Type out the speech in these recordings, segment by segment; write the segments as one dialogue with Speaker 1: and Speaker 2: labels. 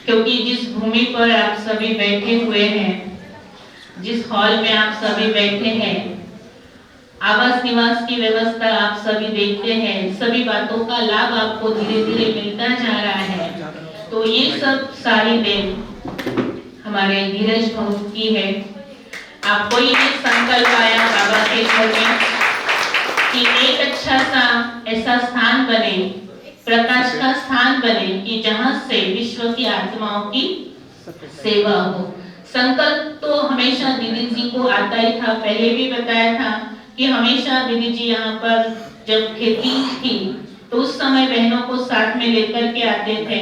Speaker 1: क्योंकि जिस भूमि पर आप सभी बैठे हुए हैं, जिस हॉल में आप सभी बैठे हैं, आवास निवास की व्यवस्था आप सभी देखते हैं, सभी बातों का लाभ आपको धीरे धीरे मिलता जा रहा है। तो ये सब सारी देन हमारे धीरज भाऊ की है। आपको ये संकल्प आया बाबा के घर में कि एक अच्छा सा ऐसा स्थान बने, प्रकाश का स्थान बने कि जहां से विश्व की आत्माओं की सेवा हो। संकल्प तो हमेशा दीदी जी को आता ही था, पहले भी बताया था कि हमेशा दीदी जी यहाँ पर जब खेती थी तो उस समय बहनों को साथ में लेकर के आते थे,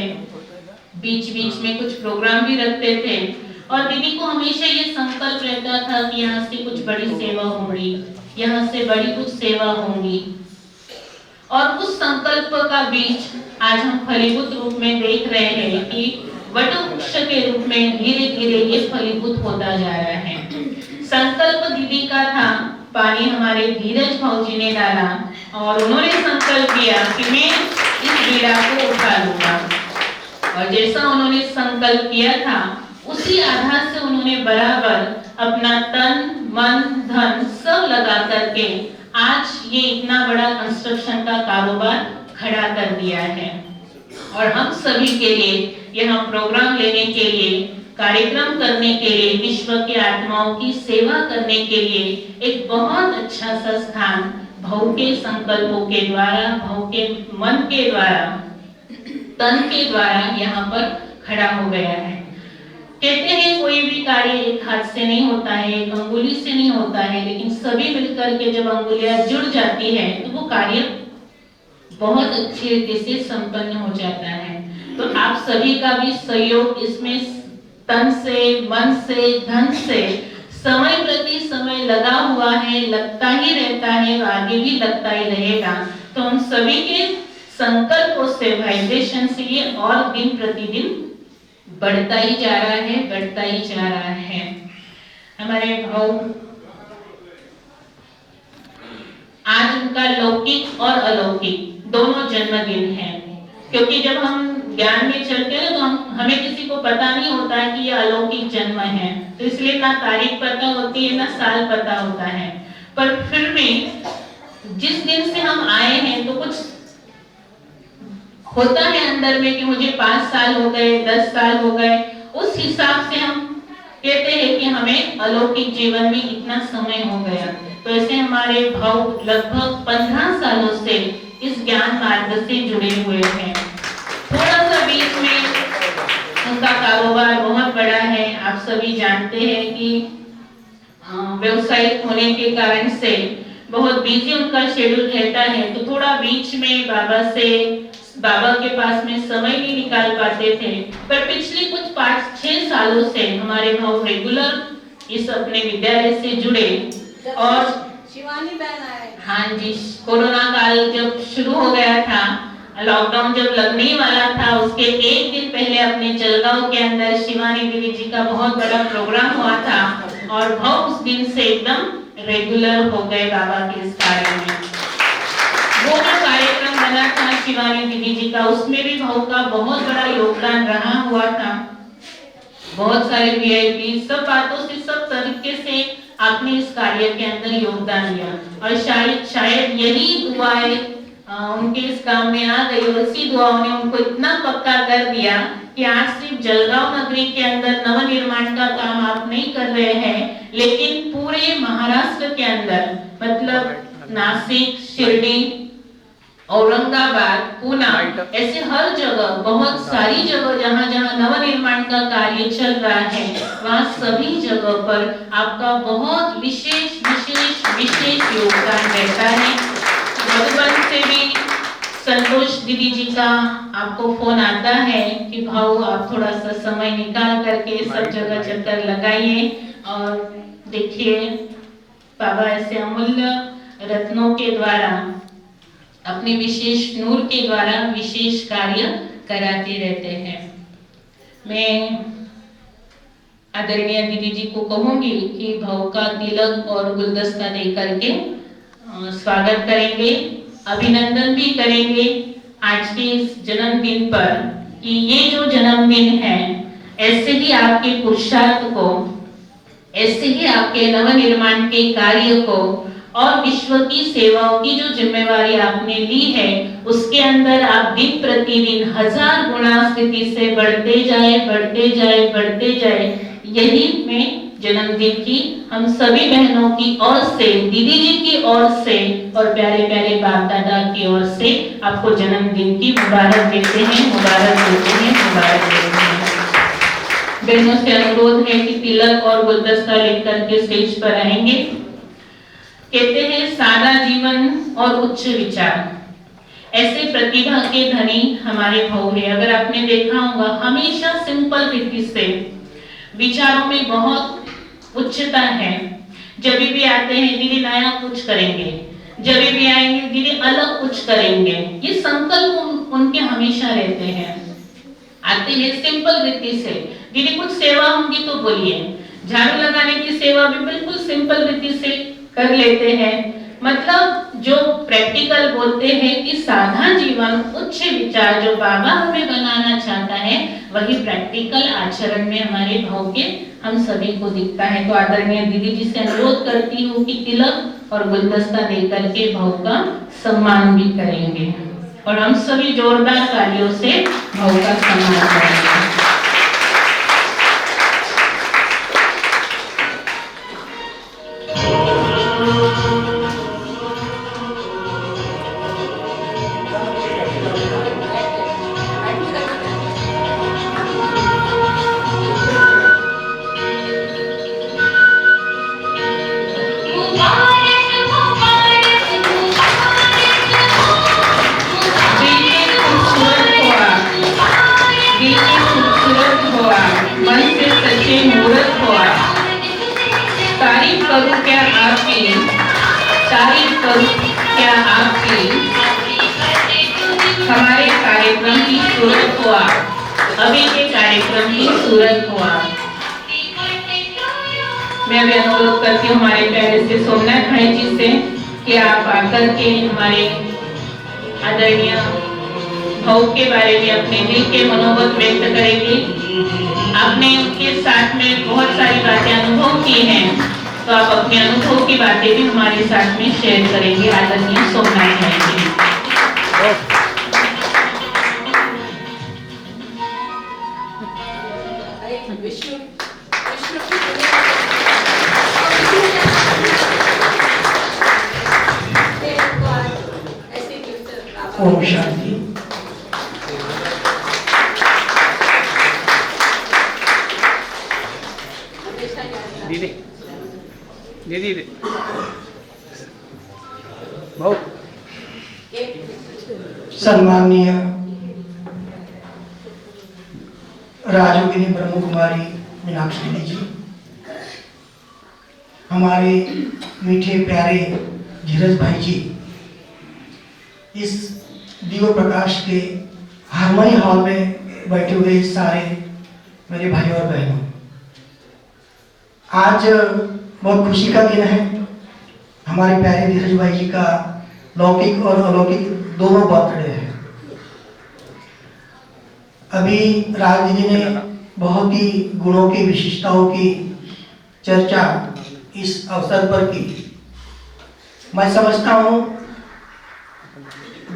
Speaker 1: बीच बीच में कुछ प्रोग्राम भी रखते थे और दीदी को हमेशा ये संकल्प रहता था कि यहाँ से कुछ बड़ी सेवा होगी, यहाँ से बड़ी कुछ सेवा होंगी। और उस संकल्प का बीज आज हम फलीभूत रूप में देख रहे हैं कि वटवृक्ष के रूप में धीरे धीरे ये फलीभूत होता जा रहा है। संकल्प दीदी का था, पानी हमारे धीरज भाऊजी ने डाला और उन्होंने संकल्प किया कि मैं इस बीड़ा को उठा लूंगा। और जैसा उन्होंने संकल्प किया था उसी आधार से उन्होंने बराबर अपना तन मन धन सब लगा करके आज ये इतना बड़ा कंस्ट्रक्शन का कारोबार खड़ा कर दिया है। और हम सभी के लिए यहाँ प्रोग्राम लेने के लिए, कार्यक्रम करने के लिए, विश्व की आत्माओं की सेवा करने के लिए एक बहुत अच्छा सा स्थान भाव के संकल्पों के द्वारा, भाव के मन के द्वारा, तन के द्वारा यहाँ पर खड़ा हो गया है। कहते हैं कोई भी कार्य एक हाथ से नहीं होता है, एक अंगुली से नहीं होता है, लेकिन सभी मिलकर के जब अंगुलियां जुड़ जाती है तो वो कार्य बहुत अच्छी रीति से संपन्न हो जाता है। तो आप सभी का भी सहयोग इसमें तन से, मन से, धन से, समय प्रति समय लगा हुआ है, लगता ही रहता है, आगे भी लगता ही रहेगा। तो हम सभी के संकल्पों से, वाइब्रेशन से ये और दिन प्रतिदिन बढ़ता ही जा रहा है, बढ़ता ही जा रहा है। हमारे भाव आज उनका लौकिक और अलौकिक दोनों जन्मदिन है, क्योंकि जब हम ज्ञान में चलते हैं तो हमें किसी को पता नहीं होता कि ये अलौकिक जन्म है, तो इसलिए ना तारीख पता होती है ना साल पता होता है। पर फिर भी जिस दिन से हम आए हैं तो कुछ होता है अंदर में कि मुझे 5 साल हो गए, 10 साल हो गए, उस हिसाब से हम कहते हैं कि हमें अलौकिक जीवन में इतना समय हो गया। तो ऐसे हमारे भाव लगभग 15 सालों से इस ज्ञान मार्ग से जुड़े हुए हैं। थोड़ा सा बीच में उनका कारोबार बहुत बड़ा है, आप सभी जानते हैं कि व्यवसायिक होने के कारण से बहुत बिजी उनका शेड्यूल रहता है, तो थोड़ा बीच में बाबा के पास में समय नहीं निकाल पाते थे। पर पिछले कुछ 5-6 सालों से हमारे भाव रेगुलर इस अपने विद्यालय से जुड़े। और
Speaker 2: शिवानी बहन आए,
Speaker 1: हाँ जी, कोरोना काल जब शुरू हो गया था, लॉकडाउन जब लगने वाला था, उसके एक दिन पहले अपने जलगांव के अंदर शिवानी दीदी जी का बहुत बड़ा प्रोग्राम हुआ था और भाव उस दिन से एकदम रेगुलर हो गए बाबा के इस कार्य में। वो जो कार्यक्रम बना था शिवानी दीदी जी का, उसमें भी भाव का बहुत बड़ा योगदान रहा हुआ था। बहुत सारे वीआईपी सब बातों से, सब तरीके से आपने इस कार्य के अंदर योगदान दिया और शायद यही दुआएं उनके इस काम में आ गई और इसी दुआओं ने उनको इतना पक्का कर दिया कि आज सिर्फ जलगांव नगरी के अंदर नवनिर्माण का काम आप नहीं कर रहे हैं, लेकिन पूरे महाराष्ट्र के अंदर, मतलब नासिक, शिरडी, औरंगाबाद, पूना, ऐसे हर जगह, बहुत सारी जगह जहाँ जहाँ नवनिर्माण का कार्य चल रहा है, वहाँ सभी जगह पर आपका बहुत विशेष विशेष विशेष योगदान रहता है। मधुबन से भी संतोष दीदी जी का आपको फोन आता है कि भाऊ आप थोड़ा सा समय निकाल करके सब जगह चक्कर लगाइए और देखिए बाबा ऐसे अमूल्य रत्नों के द्वारा, अपने विशेष नूर के द्वारा विशेष कार्य कराते रहते हैं। मैं आदरणीय दीदी जी को कहूंगी कि भाव का तिलक और गुलदस्ता दे करके स्वागत करेंगे, अभिनंदन भी करेंगे आज के इस जन्मदिन पर। कि ये जो जन्मदिन है, ऐसे ही आपके पुरुषार्थ को, ऐसे ही आपके नवनिर्माण के कार्य को और विश्व की सेवाओं की जो जिम्मेवारी आपने ली है, उसके अंदर आप दिन प्रतिदिन 1000 गुना स्थिति से बढ़ते जाए, बढ़ते जाए, बढ़ते जाए। यही मैं जन्मदिन की हम सभी बहनों की ओर से, दीदी जी की ओर से और प्यारे प्यारे बाप दादा की ओर से आपको जन्मदिन की मुबारक देते हैं, मुबारक देते हैं, मुबारक देते हैं। बहनों से अनुरोध है कि तिलक और गुलदस्ता लेकर के स्टेज पर आएंगे। कहते हैं सादा जीवन और उच्च विचार, ऐसे प्रतिभा के धनी हमारे भाव है। अगर आपने देखा होगा, हमेशा सिंपल रीति से विचारों में बहुत उच्चता है। जब भी आते हैं दीदी नया कुछ करेंगे, जब भी आएंगे दीदी अलग कुछ करेंगे, ये संकल्प उनके हमेशा रहते हैं। आते हैं सिंपल रीति से, दीदी कुछ सेवा होंगी तो बोलिए। झाड़ू लगाने की सेवा भी बिल्कुल सिंपल रीति से कर लेते हैं। मतलब जो प्रैक्टिकल बोलते हैं कि साधा जीवन उच्च विचार जो बाबा हमें बनाना चाहता है, वही प्रैक्टिकल आचरण में हमारे भाव के हम सभी को दिखता है। तो आदरणीय दीदी जी से अनुरोध करती हूँ कि तिलक और गुलदस्ता देकर के भाव का सम्मान भी करेंगे और हम सभी जोरदार तालियों से भाव का सम्मान करेंगे। तारीफ करूं क्या आपकी, तारीफ करूं क्या आपकी, हमारे कार्यक्रम की सूरत हुआ, अभी के कार्यक्रम की सूरत हुआ। मैं अभी अनुरोध करती हूँ हमारे प्यारे से सोमनाथ भाई जी से कि आप आकर के हमारे आदरणीय भाव के बारे में अपने दिल के मनोगत व्यक्त करेंगे। आपने उनके साथ में बहुत सारी बातें अनुभव की हैं, तो आप अपने अनुभव की बातें भी हमारे साथ में शेयर करेंगे। आदरणीय सोमनाथ भाई जी।
Speaker 2: ओम शांति।
Speaker 3: दीदी दीदी बहुत
Speaker 2: सम्माननीय राजयोगिनी ब्रह्म कुमारी मीनाक्षी दीदी जी, हमारे मीठे प्यारे धीरज भाई जी, इस दिव्य प्रकाश के हार्मनी हॉल में बैठे हुए सारे मेरे भाई और बहनों, आज बहुत खुशी का दिन है। हमारे प्यारे धीरज भाई जी का लौकिक और अलौकिक दोनों बर्थडे है। अभी राज दीदी ने बहुत ही गुणों की विशिष्टताओं की चर्चा इस अवसर पर की। मैं समझता हूँ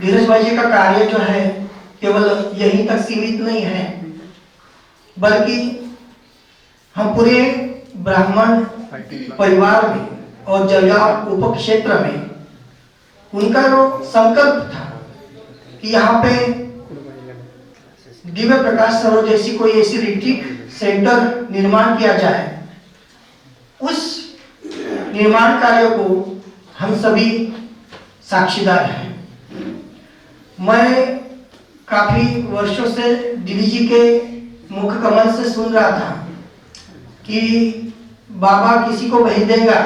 Speaker 2: धीरज भाई जी का कार्य जो है केवल यहीं तक सीमित नहीं है, बल्कि हम पूरे ब्राह्मण परिवार में और जलगांव उप क्षेत्र में उनका जो संकल्प था कि यहाँ पे दिव्य प्रकाश सरोवर जैसी कोई ऐसी रिट्रीट सेंटर निर्माण किया जाए, उस निर्माण कार्य को हम सभी साक्षीदार हैं। मैं काफी वर्षों से दीदी जी के मुख कमल से सुन रहा था कि बाबा किसी को भेज देगा,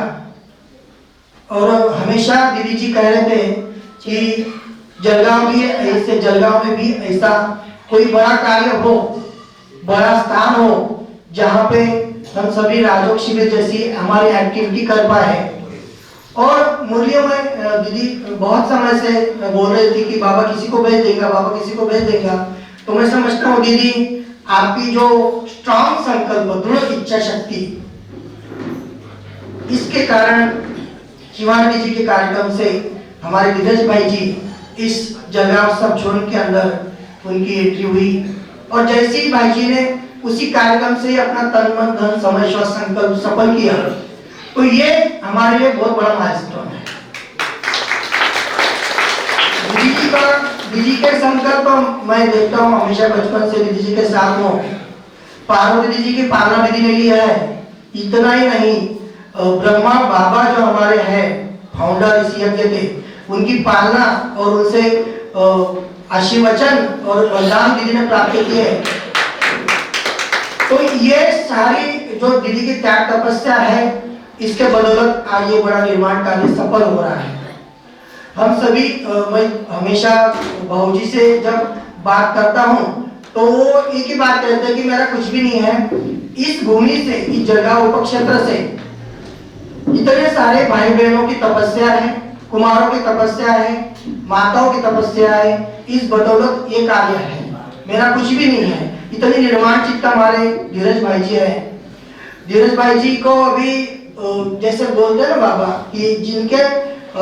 Speaker 2: और हमेशा दीदी जी कह रहे थे कि जलगांव भी ऐसे, जलगांव में भी ऐसा कोई बड़ा कार्य हो, बड़ा स्थान हो, जहाँ पे हम सभी राजयोग शिविर जैसी हमारी एक्टिविटी कर पाए। और मुरलियों में दीदी बहुत समय से बोल रही थी कि बाबा किसी को भेज देगा, बाबा किसी को भेज देगा। तो मैं समझता हूँ दीदी, आपकी जो स्ट्रॉन्ग संकल्प, दृढ़ इच्छा शक्ति, इसके कारण शिवानंद जी के कार्यक्रम से हमारे धीरज भाई जी इस जलगांव सब जोन के अंदर उनकी एंट्री हुई, और जैसे ही भाई जी ने उसी कार्यक्रम से अपना तन मन धन समय श्वास संकल्प सफल किया, तो ये हमारे लिए बहुत बड़ा माइलस्टोन है। दीदी के संकल्प मैं देखता हूँ हमेशा बचपन से दीदी जी के साथ हूँ। पार्वती दीदी की पालना दीदी ने लिया है। इतना ही नहीं, ब्रह्मा बाबा जो हमारे हैं फाउंडर इस यज्ञ के, उनकी पालना और उनसे आशीर्वचन और वरदान दीदी ने प्राप्त किए। तो ये सारी जो दीदी की त्याग तपस्या है, इसके बदौलत आज ये बड़ा निर्माण कार्य सफल हो रहा है। हम सभी मैं हमेशा भाऊजी से जब बात करता हूँ तो वो एक ही बात कहते हैं कि मेरा कुछ भी नहीं है। इस भूमि से, इस जलगांव उपक्षेत्र से इतने सारे भाई बहनों की तपस्या है, कुमारों की तपस्या है, माताओं की तपस्या है, इस बदौलत ये कार्य है। मेरा कुछ भी नहीं है। इतनी निर्माण चित्त हमारे धीरज भाई जी है। धीरज भाई जी को अभी जैसे बोलते हैं ना बाबा कि जिनके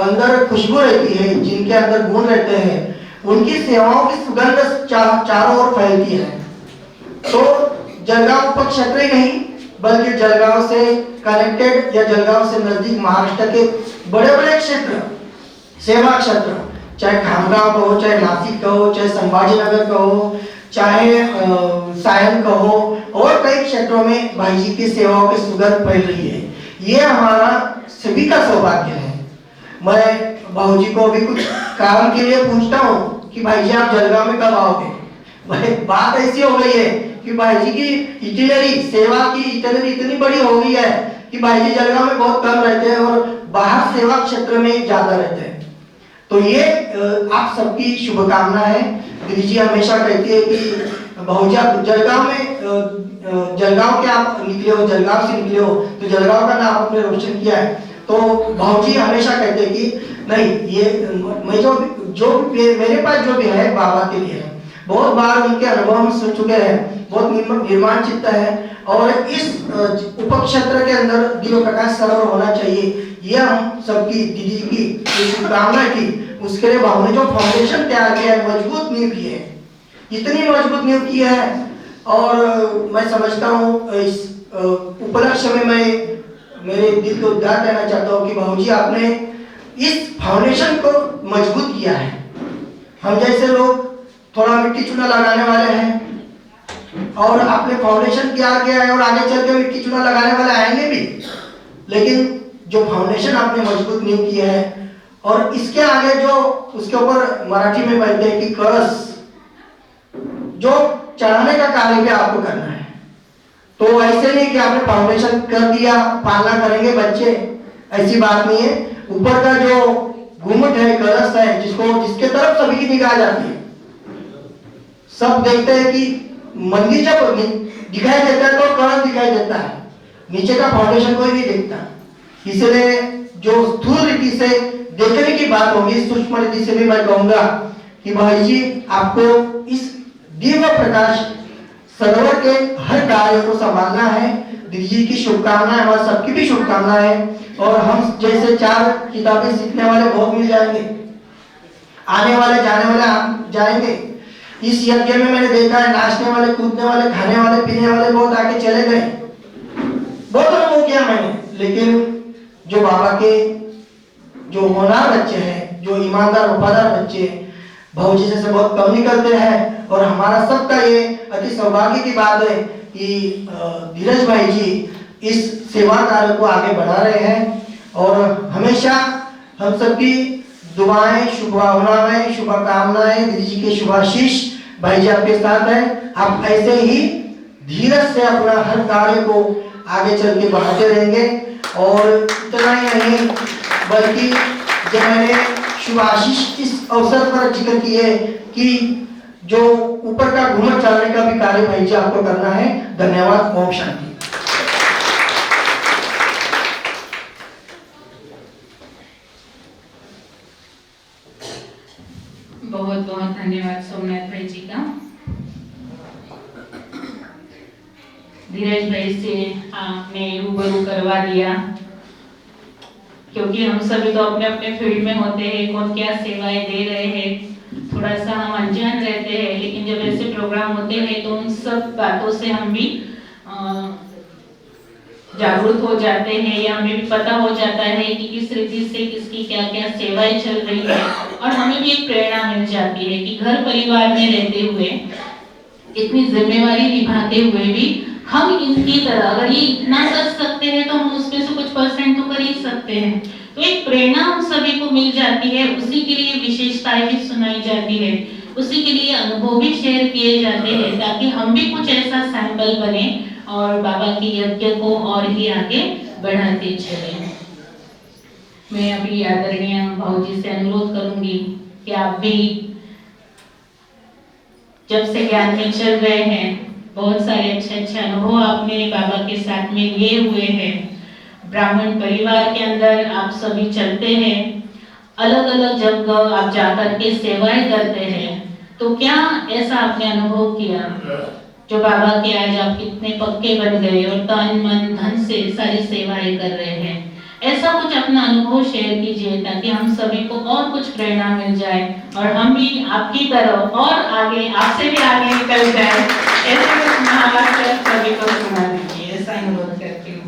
Speaker 2: अंदर खुशबू रहती है, जिनके अंदर गुण रहते हैं, उनकी सेवाओं की सुगंध चारों ओर फैलती है। तो जलगांव उपक्षेत्र ही नहीं बल्कि जलगांव से कनेक्टेड या जलगांव से नजदीक महाराष्ट्र के बड़े बड़े क्षेत्र, सेवा क्षेत्र, चाहे खामगांव का हो, चाहे नासिक का हो, चाहे संभाजीनगर का हो, चाहे सायन का हो, और कई क्षेत्रों में भाई जी की सेवाओं की सुगंध फैल रही है। ये हमारा सभी का सौभाग्य है। मैं भाऊजी को अभी कुछ काम के लिए पूछता हूँ कि भाई जी आप जलगांव में कब आओगे। भाई बात ऐसी हो गई है कि भाई जी की इटिनरी, सेवा की इटिनरी इतनी बड़ी हो गई है कि भाई जी जलगांव में बहुत कम रहते हैं और बाहर सेवा क्षेत्र में ज्यादा रहते हैं। तो ये आप सबकी शुभकामना है। दीदी जी हमेशा कहती है कि भाऊजी आप जलगांव में, जलगांव के आप निकले हो, जलगांव से निकले हो, तो जलगांव का नाम आपने रोशन किया है। तो भाऊजी हमेशा कहते हैं कि नहीं, ये मैं जो मेरे पास जो भी है बाबा के लिए है। बहुत बार उनके अनुभव हम सुन चुके हैं, बहुत निर्माण चित्त है, और इस उपक्षेत्र के अंदर दिव्य प्रकाश सरोवर होना चाहिए। यह हम सबकी दीदी की शुभकामना की, उसके लिए भाव ने जो फाउंडेशन तैयार किया है, मजबूत नींव की है, इतनी मजबूत नींव की है। और मैं समझता हूँ इस उपलक्ष्य में मैं मेरे दिल को उद्गार देना चाहता हूँ कि भाऊजी आपने इस फाउंडेशन को मजबूत किया है। हम जैसे लोग थोड़ा मिट्टी चूना लगाने वाले हैं और आपने फाउंडेशन तैयार किया है, और आगे चल के मिट्टी चूना लगाने वाले आएंगे भी, लेकिन जो फाउंडेशन आपने मजबूत नींव की है, और इसके आगे जो उसके ऊपर मराठी में कहते हैं कि कलश, जो चढ़ाने का कार्य भी आपको करना है। तो ऐसे नहीं कि आपने फाउंडेशन कर दिया, पालना करेंगे बच्चे, ऐसी बात नहीं है। ऊपर का जो घुमट है, कलश है, जिसके तरफ सभी की निगाह जाती है, सब देखते हैं कि मंदिर जब दिखाई देता है तो कलश दिखाई देता है, नीचे का फाउंडेशन कोई नहीं देखता। इसलिए जो स्थूल रीति से देखने की बात होगी, सूक्ष्म रीति से भी मैं कहूंगा कि भाई जी आपको इस दिव्य प्रकाश सरोवर के हर कार्य को संभालना है। दीदी जी की शुभकामनाएं, हमारी सबकी भी शुभकामनाएं है। और हम जैसे 4 किताबें सीखने वाले बहुत मिल जाएंगे, आने वाले जाने वाले जाएंगे। इस यज्ञ में मैंने देखा है नाचने वाले, कूदने वाले, खाने वाले, पीने वाले बहुत आगे चले गए, बहुत अनुभव किया मैंने। लेकिन जो बाबा के जो होनहार बच्चे हैं, जो ईमानदार वफादार बच्चे भाऊजी से बहुत कम निकलते हैं। और हमारा सबका ये अति सौभाग्य की बात है कि धीरज भाई जी इस सेवा कार्य को आगे बढ़ा रहे हैं, और हमेशा हम सबकी दुआएं, शुभकामनाएं, दीदी जी के शुभाशीष भाई जी आपके साथ हैं। आप ऐसे ही धीरज से अपना हर कार्य को आगे चल के बढ़ाते रहेंगे। और इतना ही नहीं बल्कि जब मैंने शुभाशीष इस अवसर पर जिक्र किए कि जो ऊपर का घूमट चलाने का भी कार्य भाई जी आपको करना है। धन्यवाद। ओम शांति।
Speaker 1: बहुत बहुत धन्यवाद सोमनाथ भाई जी का। धीरज भाई से आपने रूबरू करवा दिया, क्योंकि हम सभी तो अपने अपने फील्ड में होते हैं, कौन क्या सेवाएं दे रहे हैं थोड़ा सा हम अनजान रहते हैं, लेकिन जब ऐसे प्रोग्राम होते हैं तो उन सब बातों से हम भी जागरूक हो जाते हैं, या हमें भी पता हो जाता है कि किस रीति से किसकी क्या क्या सेवाएं चल रही है, और हमें भी एक प्रेरणा मिल जाती है कि घर परिवार में रहते हुए इतनी जिम्मेवारी निभाते हुए भी हम इनकी तरह अगर ये इतना कर सकते हैं तो हम उसमें से कुछ परसेंट तो कर ही सकते हैं। तो एक प्रेरणा हम सभी को मिल जाती है, उसी के लिए विशेषताएं भी सुनाई जाती है, उसी के लिए अनुभव भी शेयर किए जाते हैं, ताकि हम भी कुछ ऐसा सैंपल बने और बाबा की यज्ञ को और ही आगे बढ़ाते चले। मैं अभी आदरणीय भाऊजी से अनुरोध करूंगी कि आप भी जब से ज्ञान में चल रहे हैं, बहुत सारे अच्छे अच्छे अनुभव आपने बाबा के साथ में लिए हुए हैं। ब्राह्मण परिवार के अंदर आप सभी चलते हैं, अलग अलग जगह आप जाकर के सेवाएं करते हैं, तो क्या ऐसा आपने अनुभव किया जो बाबा के आज आप कितने पक्के बन गए और तन मन धन से सारी सेवाएं कर रहे हैं? ऐसा कुछ अपना अनुभव शेयर कीजिए, ताकि हम सभी को और कुछ प्रेरणा मिल जाए और हम भी आपकी तरह और आगे, आपसे भी आगे निकल जाए। ऐसे कुछ महावाक्य सभी को सुना दीजिए, ऐसा अनुरोध करती हूँ।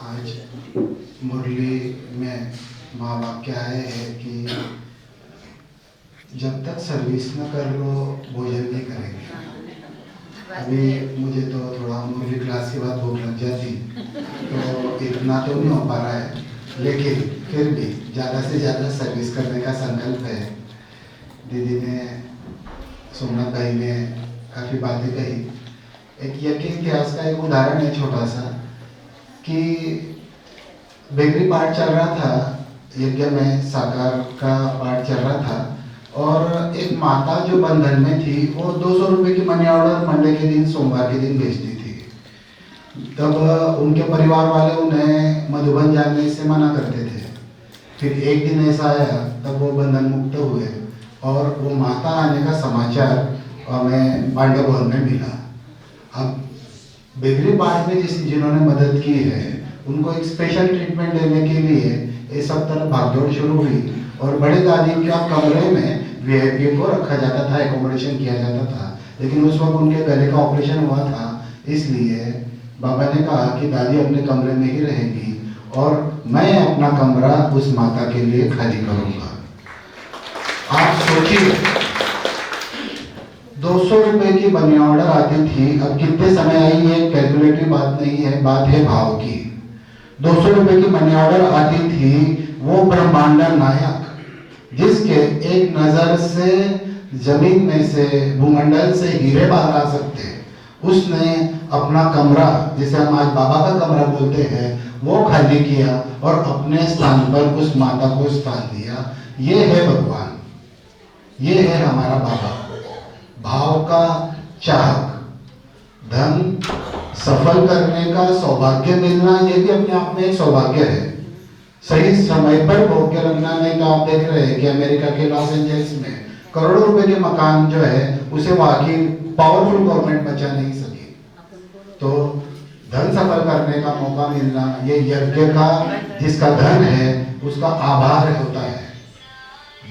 Speaker 4: आज मुरली में महावाक्य आए हैं कि जब तक सर्विस न कर लो भोजन नहीं करेंगे। अभी मुझे तो थोड़ा मुरली क्लास के बाद भूख लग जाती, तो इतना तो नहीं हो पा रहा है, लेकिन फिर भी ज़्यादा से ज़्यादा सर्विस करने का संकल्प है। दीदी ने, सोमनाथ भाई ने काफ़ी बातें कही। एक यज्ञ इतिहास का एक उदाहरण है छोटा सा, कि बेकरी पार्ट चल रहा था, यज्ञ में साकार का पार्ट चल रहा था, और एक माता जो बंधन में थी वो 200 रुपये की मनी ऑर्डर मंडे के दिन, सोमवार के दिन भेजती थी। तब उनके परिवार वाले उन्हें मधुबन जाने से मना करते थे। फिर एक दिन ऐसा आया तब वो बंधन मुक्त हुए, और वो माता आने का समाचार हमें पांडव भवन में मिला। अब बेकरी पार्ट में जिन्होंने मदद की है उनको एक स्पेशल ट्रीटमेंट देने के लिए ये सब तरह भागदौड़ शुरू हुई, और बड़े दादी के कमरे में वीआईपी को रखा जाता था, एकोमोडेशन किया जाता था। लेकिन उस वक्त उनके गले का ऑपरेशन हुआ था, इसलिए बाबा ने कहा कि दादी अपने कमरे में ही रहेगी और मैं अपना कमरा उस माता के लिए खाली करूंगा। आप सोचिए, 200 रुपए की मनी ऑर्डर आती थी, अब कितने समय आई है कैलकुलेटिव बात नहीं है, बात है भाव की। 200 रुपए की मनी ऑर्डर आती थी, वो ब्रह्मांड नायक जिसके एक नजर से जमीन में से, भूमंडल से हीरे बाहर आ सकते, उसने अपना कमरा, जिसे हम आज बाबा का कमरा बोलते हैं, वो खाली किया और अपने स्थान पर उस माता को स्थान दिया। ये है भगवान, ये है हमारा बाबा। भाव का चाहक, धन सफल करने का सौभाग्य मिलना, ये भी अपने आप में एक सौभाग्य है। सही समय पर भोग्य लगना, नहीं तो आप देख रहे हैं कि अमेरिका के लॉस एंजल्स में करोड़ों रुपए के मकान जो है उसे वहां की पावरफुल गवर्नमेंट बचा नहीं सकी। तो धन सफल करने का मौका मिलना, ये यज्ञ का जिसका धन है उसका आभार होता है।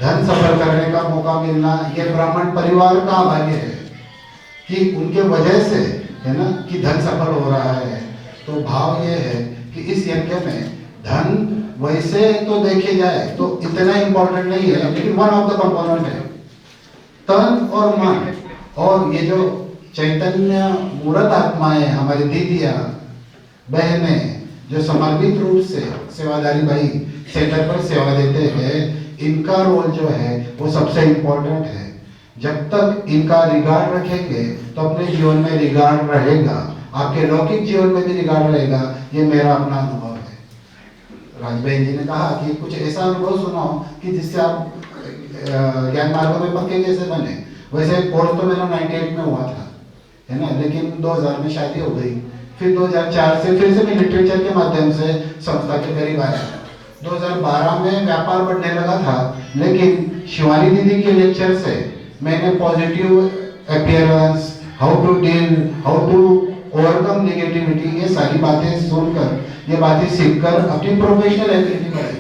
Speaker 4: धन सफल करने का मौका मिलना, ये ब्राह्मण परिवार का भाग्य है कि उनके वजह से, है ना, कि धन सफल हो रहा है। तो भाव ये है कि इस यज्ञ में धन वैसे तो देखे जाए तो इतना इंपॉर्टेंट नहीं है, लेकिन वन ऑफ द कंपोनेंट है तन और मन। और ये जो चैतन्य मूर्त आत्माएं, हमारी दीदियां बहनें जो समर्पित रूप से सेवादारी भाई सेंटर पर सेवा देते हैं, इनका रोल जो है वो सबसे इम्पोर्टेंट है। जब तक इनका रिगार्ड रखेंगे तो अपने जीवन में रिगार्ड रहेगा, आपके लौकिक जीवन में भी रिगार्ड रहेगा। ये मेरा अपना अनुभव है। राजबहन जी ने कहा कि कुछ ऐसा अनुभव सुनाओ कि जिससे आप ज्ञान मार्ग में पक्के कैसे बने। वैसे कोर्स तो मेरा 98 में हुआ था, है ना। लेकिन 2000 में शादी हो गई, फिर 2004 से फिर से मैं लिटरेचर के माध्यम से संस्था के करीब आया। 2012 में व्यापार बढ़ने लगा था, लेकिन शिवानी दीदी के लेक्चर से मैंने positive appearance, how to deal, how to overcome negativity, ये सारी बातें सुनकर, ये बातें सीखकर अपनी प्रोफेशनल एक्टिविटी बढ़ाई।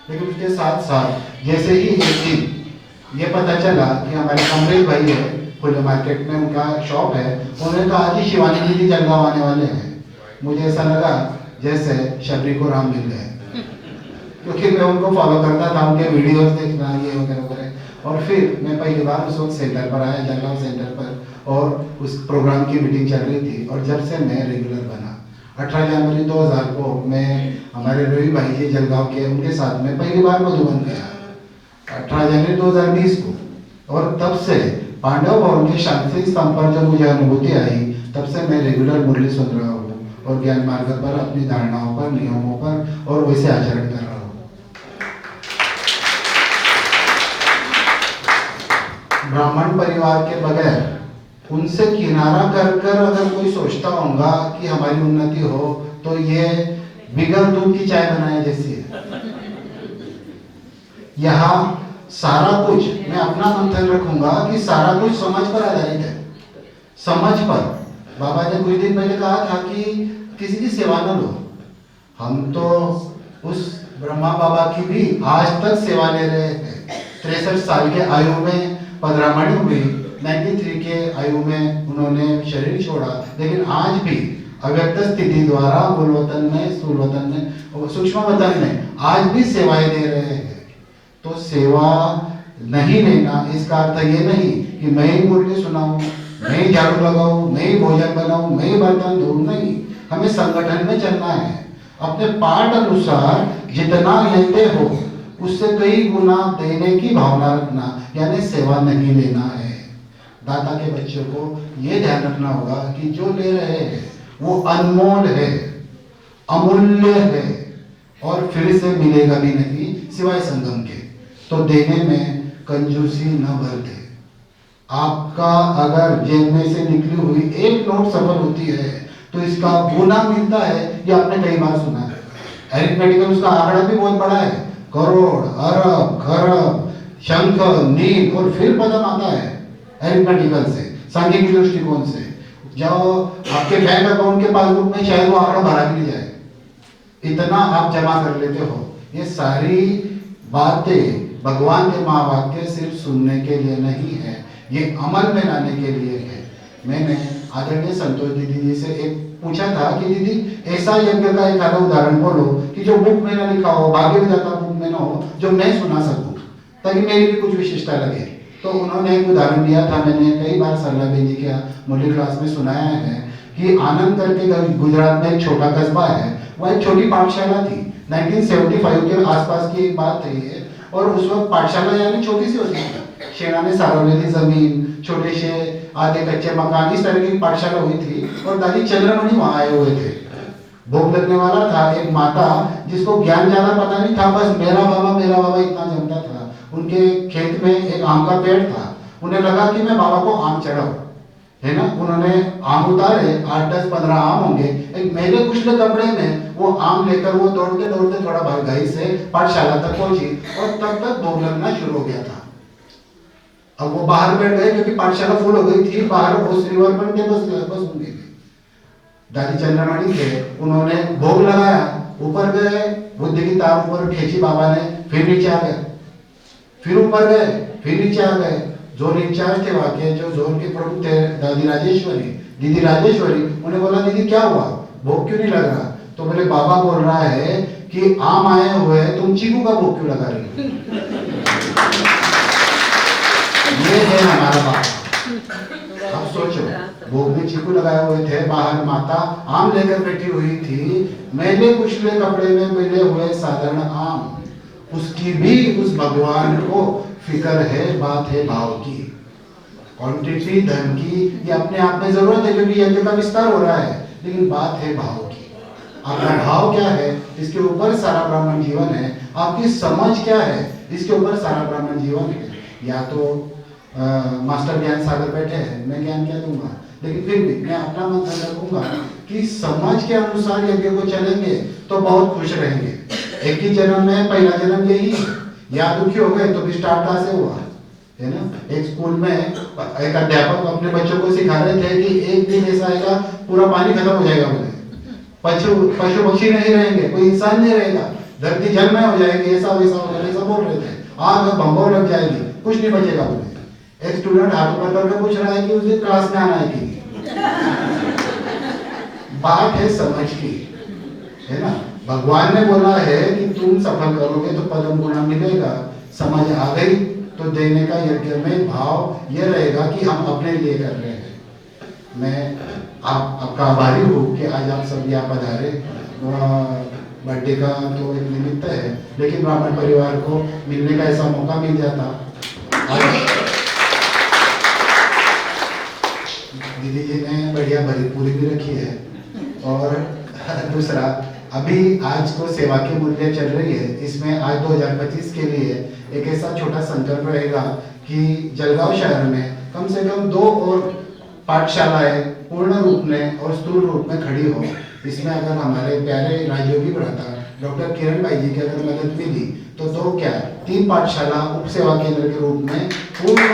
Speaker 4: लेकिन उसके साथ साथ जैसे ही एक दिन ये पता चला कि हमारे कमरेश भाई है, खुले मार्केट में उनका शॉप है, उन्होंने कहा कि शिवानी दीदी जलगांव आने वाले हैं। मुझे ऐसा लगा जैसे शबरी को राम मिल गए, क्योंकि मैं उनको फॉलो करता था, उनके वीडियोस देखना, ये वगैरह वगैरह। और फिर मैं पहली बार उस वक्त सेंटर पर आया, जलगांव सेंटर पर, और उस प्रोग्राम की मीटिंग चल रही थी। और जब से मैं रेगुलर बना, 18 जनवरी 2000 को मैं हमारे रवि भाई जी जलगांव के, उनके साथ में पहली बार मधुबन गया 18 जनवरी 2020 को। और तब से पांडव भवन के शांति स्तंभ पर जब मुझे अनुभूति आई, तब से मैं रेगुलर मुरली सुन रहा हूँ और ज्ञान मार्ग पर अपनी धारणाओं पर, नियमों पर और वैसे आचरण कर रहा हूँ। ब्राह्मण परिवार के बगैर उनसे किनारा कर कर अगर कोई सोचता होगा कि हमारी उन्नति हो, तो ये बिगर दूध की चाय बनाए जैसी है। यहाँ सारा कुछ, मैं अपना मंथन रखूंगा कि सारा कुछ समझ पर आधारित है। समझ पर बाबा ने कुछ दिन पहले कहा था कि किसी की सेवा न लो। हम तो उस ब्रह्मा बाबा की भी आज तक सेवा ले रहे हैं। 63 साल के आयु में पधरामणी हुई, 93 के आयु में उन्होंने शरीर छोड़ा, लेकिन आज भी अव्यक्त स्थिति द्वारा मूल वतन में, स्थूल वतन में, सूक्ष्म वतन में आज भी सेवाएं दे रहे हैं। तो सेवा नहीं लेना, इसका अर्थ ये नहीं कि मैं ही मुरली सुनाऊं, मैं ही झाड़ू लगाऊं, मैं ही भोजन बनाऊं, मैं ही बर्तन धोऊं, नहीं। हमें संगठन में चलना है। अपने पाठ अनुसार जितना लेते हो उससे कई गुना देने की भावना रखना, यानी सेवा नहीं लेना है। दाता के बच्चों को ये ध्यान रखना होगा कि जो ले रहे हैं वो अनमोल है, अमूल्य है और फिर से मिलेगा भी नहीं सिवाय संगम के। तो देने में कंजूसी न बरते। आपका अगर जेब में से निकली हुई एक नोट सफल होती है तो इसका गुना मिलता है, ये आपने कई बार सुना है। अरिथमेटिकल उसका आंकड़ा भी बहुत बड़ा है, करोड़, अरब, खरब, शंख, नील और फिर पदम आता है अरिथमेटिकल से, सांख्यिकी दृष्टिकोण से। जब आपके बैंक अकाउंट के पासबुक में शायद वो आंकड़ा भरा भी नहीं जाए, इतना आप जमा कर लेते हो। ये सारी बातें भगवान के महावाक्य सिर्फ सुनने के लिए नहीं है, ये अमल में लाने के लिए है। मैंने आदरणीय संतोष दीदी जी से एक पूछा था कि दीदी ऐसा यज्ञ का एक आधा उदाहरण बोलो कि जो बुक में ना लिखा हो, भाग्य विधाता बुक में ना हो, जो मैं सुना सकूं ताकि मेरी भी कुछ विशेषता लगे। तो उन्होंने एक उदाहरण दिया था, मैंने कई बार सरला बहन जी के मुरली क्लास में सुनाया है कि आनंद करके गुजरात में एक छोटा कस्बा है, वह एक छोटी पाठशाला थी। 1975 के आसपास की एक बात है ये। और उस वक्त पाठशाला यानी छोटी सी होती थी, शेना ने सारवलेली जमीन, छोटे से आधे कच्चे मकान, इस तरह की पाठशाला हुई थी। और दादी चंद्रमणि वहां आए हुए थे। भोग लगने वाला था। एक माता जिसको ज्ञान ज्यादा पता नहीं था, बस मेरा बाबा इतना जानता था। उनके खेत में एक आम का पेड़ था, उन्हें लगा कि मैं बाबा को आम चढ़ाऊं, है ना। उन्होंने आम उतारे, 8, 10, 15 आम होंगे। एक मैले कुचले कपड़े में वो आम लेकर वो दौड़ते दौड़ते थोड़ा भगाई से पाठशाला तक पहुंची और तब तक भोग लगना शुरू हो गया था। अब वो बाहर बैठ गए क्योंकि पाठशाला फुल हो गई थी। बाहर उस रिवर पर के बस होंगे। दादी चंद्रमणि थे, उन्होंने भोग लगाया, ऊपर गए, बुद्ध की तार ऊपर खींची बाबा ने, फिर नीचे आ गए, फिर ऊपर गए, फिर नीचे आ गए। जोन इंचार्ज थे वाक्य, जो जोन के प्रमुख थे दीदी राजेश्वरी, उन्हें बोला दीदी क्या हुआ, भोग क्यों नहीं लग रहा? तो बोले बाबा बोल रहा है कि आम आए हुए, तुम चीकू का भोग क्यों लगा रही हो? ये है हमारा बाबा। अब सोचो, भोग में चीकू लगाए हुए थे, बाहर माता आम लेकर बैठी हुई थी, मैले कुचले कपड़े में मिले हुए साधारण आम, उसकी भी उस भगवान को फिक्र है। बात है भाव की, क्वांटिटी धन की ये अपने आप में जरूरत है क्योंकि यज्ञ का विस्तार हो रहा है, लेकिन बात है भाव की। आपका भाव क्या है, इसके ऊपर सारा ब्राह्मण जीवन है। आपकी समझ क्या है, इसके ऊपर सारा ब्राह्मण जीवन है। या तो मास्टर ज्ञान सागर बैठे हैं, मैं ज्ञान क्या दूंगा, लेकिन फिर भी मैं अपना मन रखूंगा कि समाज के अनुसार यज्ञ को चलेंगे तो बहुत खुश रहेंगे। एक ही जन्म में पहला जन्म यही है, या दुखी हो गए तो भी स्टार्ट कहाँ से हुआ है ना। एक स्कूल में एक अध्यापक अपने बच्चों को सिखा रहे थे कि एक दिन ऐसा आएगा पूरा पानी खत्म हो जाएगा, बोले पशु पक्षी नहीं रहेंगे, कोई इंसान नहीं रहेगा, धरती जल में हो जाएगी, ऐसा वैसा वगैरह ऐसा बोल रहे थे। आग भंगोर लग जाएगी, कुछ नहीं बचेगा बोले। एक स्टूडेंट हाथ ऊपर करके पूछ रहा है कि उस दिन क्लास में आना है कि बात है समझ की, है ना। भगवान ने बोला है कि तुम सफल करोगे तो पदम गुना मिलेगा, समझ आ गई तो देने का यज्ञ में भाव ये रहेगा कि हम अपने लिए कर रहे हैं। मैं आपका आभारी हूँ कि आज आप सब यहाँ पधारे। बर्थडे का तो एक निमित्त है, लेकिन ब्राह्मण परिवार को मिलने का ऐसा मौका मिल जाता। दीदी जी ने बढ़िया भरी पूरी भी रखी है। और दूसरा, अभी आज को सेवा के मूल्य चल रही है, इसमें आज 2025 के लिए एक ऐसा छोटा संकल्प रहेगा कि जलगांव शहर में कम से कम 2 और पाठशालाएं पूर्ण रूप में और स्थूल रूप में खड़ी हो। इसमें अगर हमारे प्यारे राजयोगी भ्राता डॉक्टर किरण भाई जी की अगर मदद मिली तो 2 क्या 3 पाठशाला उप सेवा केंद्र के रूप में पूर्ण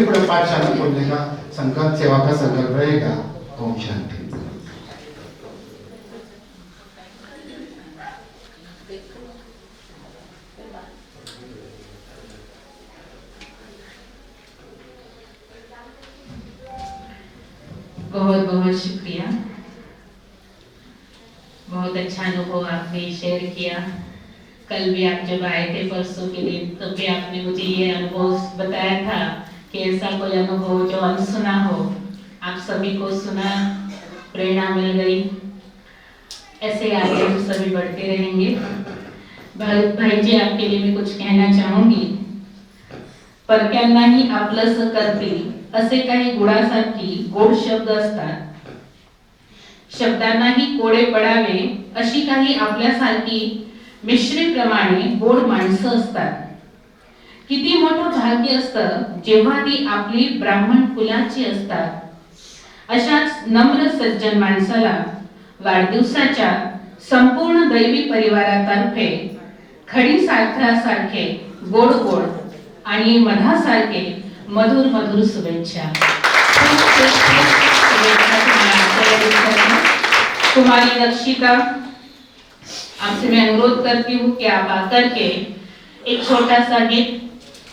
Speaker 4: और पाठशाला खोलने का संकल्प, सेवा का संकल्प रहेगा। ओम शांति।
Speaker 1: बहुत बहुत शुक्रिया। बहुत अच्छा अनुभव आपने शेयर किया। कल भी आप जब आए थे परसों के दिन, तब भी आपने मुझे ये अनुभव बताया था कि ऐसा कोई अनुभव जो अनसुना हो, आप सभी को सुना, प्रेरणा मिल गई। ऐसे आगे हम सभी बढ़ते रहेंगे। भाई जी, आपके लिए मैं कुछ कहना चाहूंगी। परक्यांनाही आपलंस करतील असे काही गुणासाठी गोड शब्द असतात, शब्दांनाही कोडे पडावे अशी काही आपल्यासारखी मिश्रीप्रमाणे गोड माणसं असतात। किती मोठं भाग्य असतं जेव्हा ती आपली ब्राह्मण कुलाची असतात। अशाच नम्र सज्जन माणसाला वाढदिवसाच्या संपूर्ण दैवी परिवारातर्फे खडीसाखरासारखे गोड गोड आणि मधासारखे मधुर मधुर शुभेच्छा। कुमारी रक्षिता, आपसे मैं अनुरोध करती हूँ कि आप आकर के एक छोटा सा गीत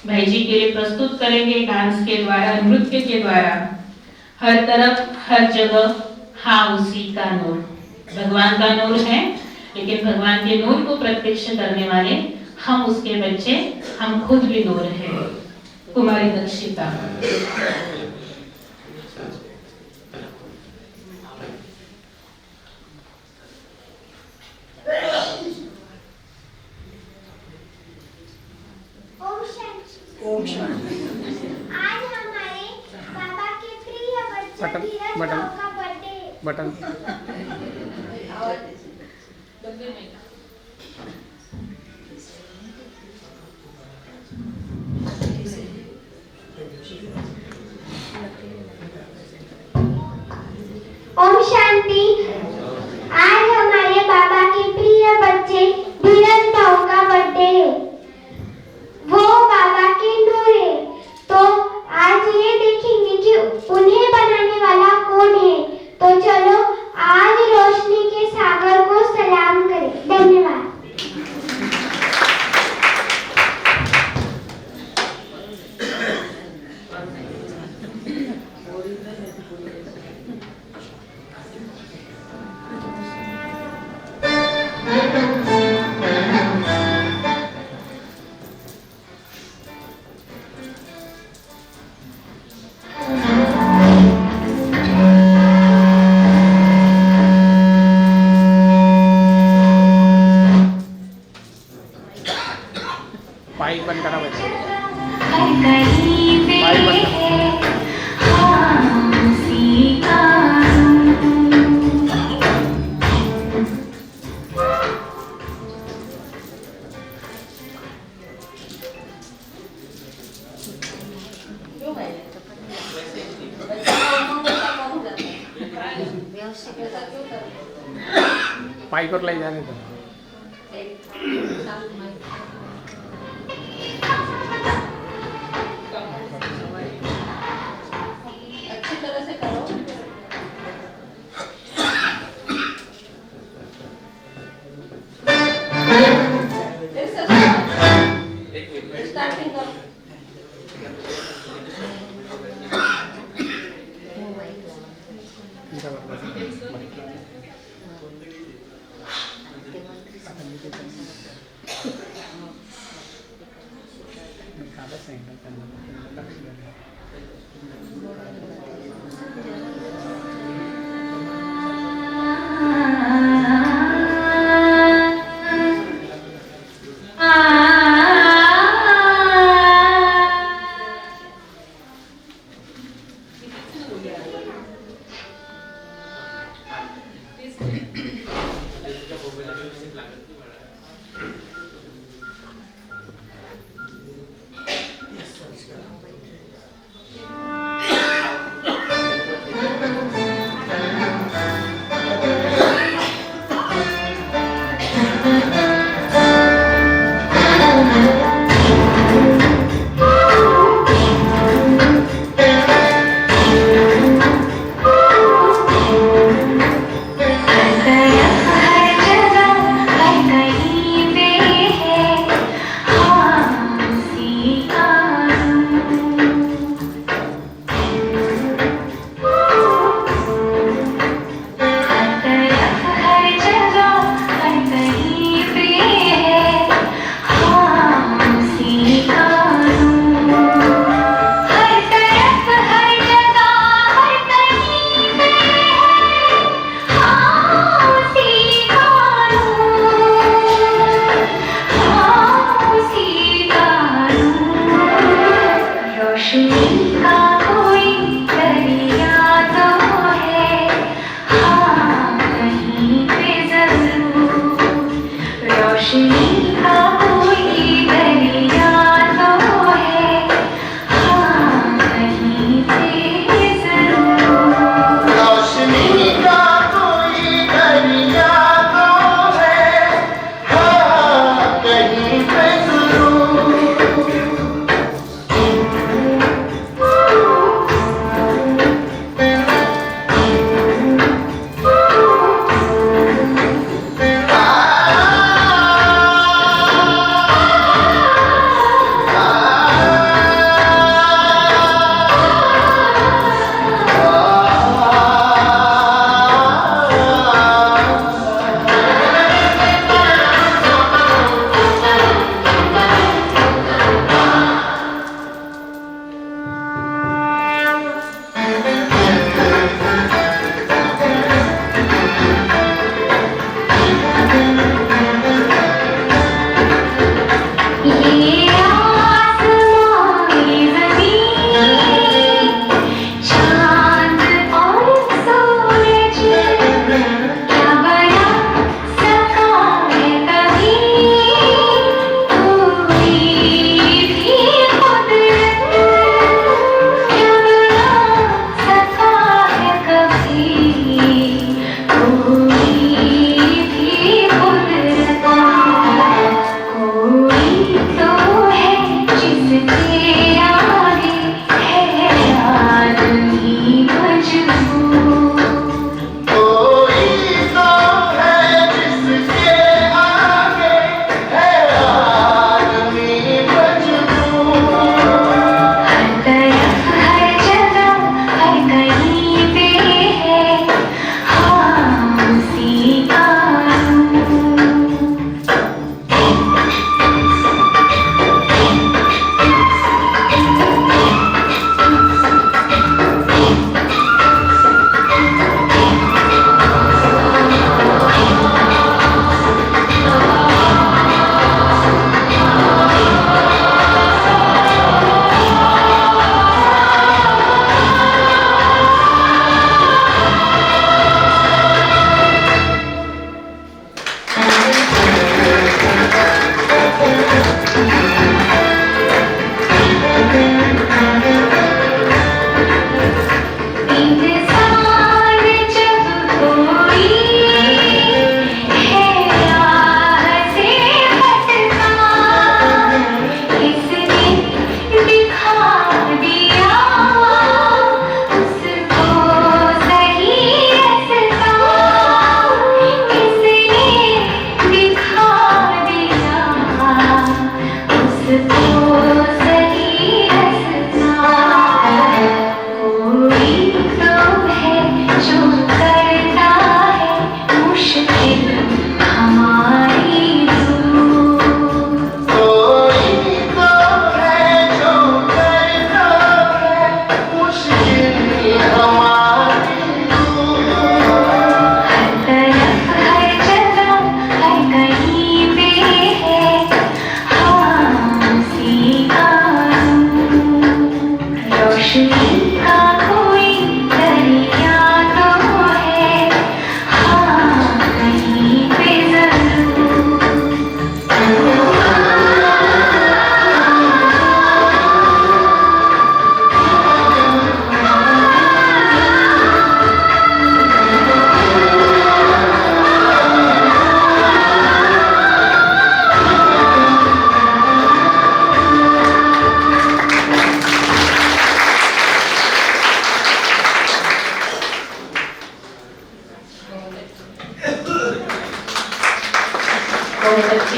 Speaker 1: भाई जी के लिए प्रस्तुत करेंगे, डांस के द्वारा, नृत्य के द्वारा। हर तरफ हर जगह हाँ उसी का नूर, भगवान का नूर है, लेकिन भगवान के नूर को प्रत्यक्ष करने वाले हम उसके बच्चे, हम खुद भी नूर हैं। कुमारी दक्षिता।
Speaker 2: ओम शांति।
Speaker 5: आज हमारे बाबा के प्रिय बच्चे धीरज भाऊ का बर्थडे ओम शांति। आज हमारे बाबा के प्रिय बच्चे धीरज भाऊ का बर्थडे है। वो बाबा के नूर है, तो आज ये देखेंगे कि उन्हें बनाने वाला कौन है। तो चलो आज रोशनी के सागर को सलाम करें। धन्यवाद।
Speaker 3: पाइप बंद करा बच्चे। माइक पर ले जाने दो।
Speaker 6: अच्छी तरह से करो। स्टार्टिंग करो।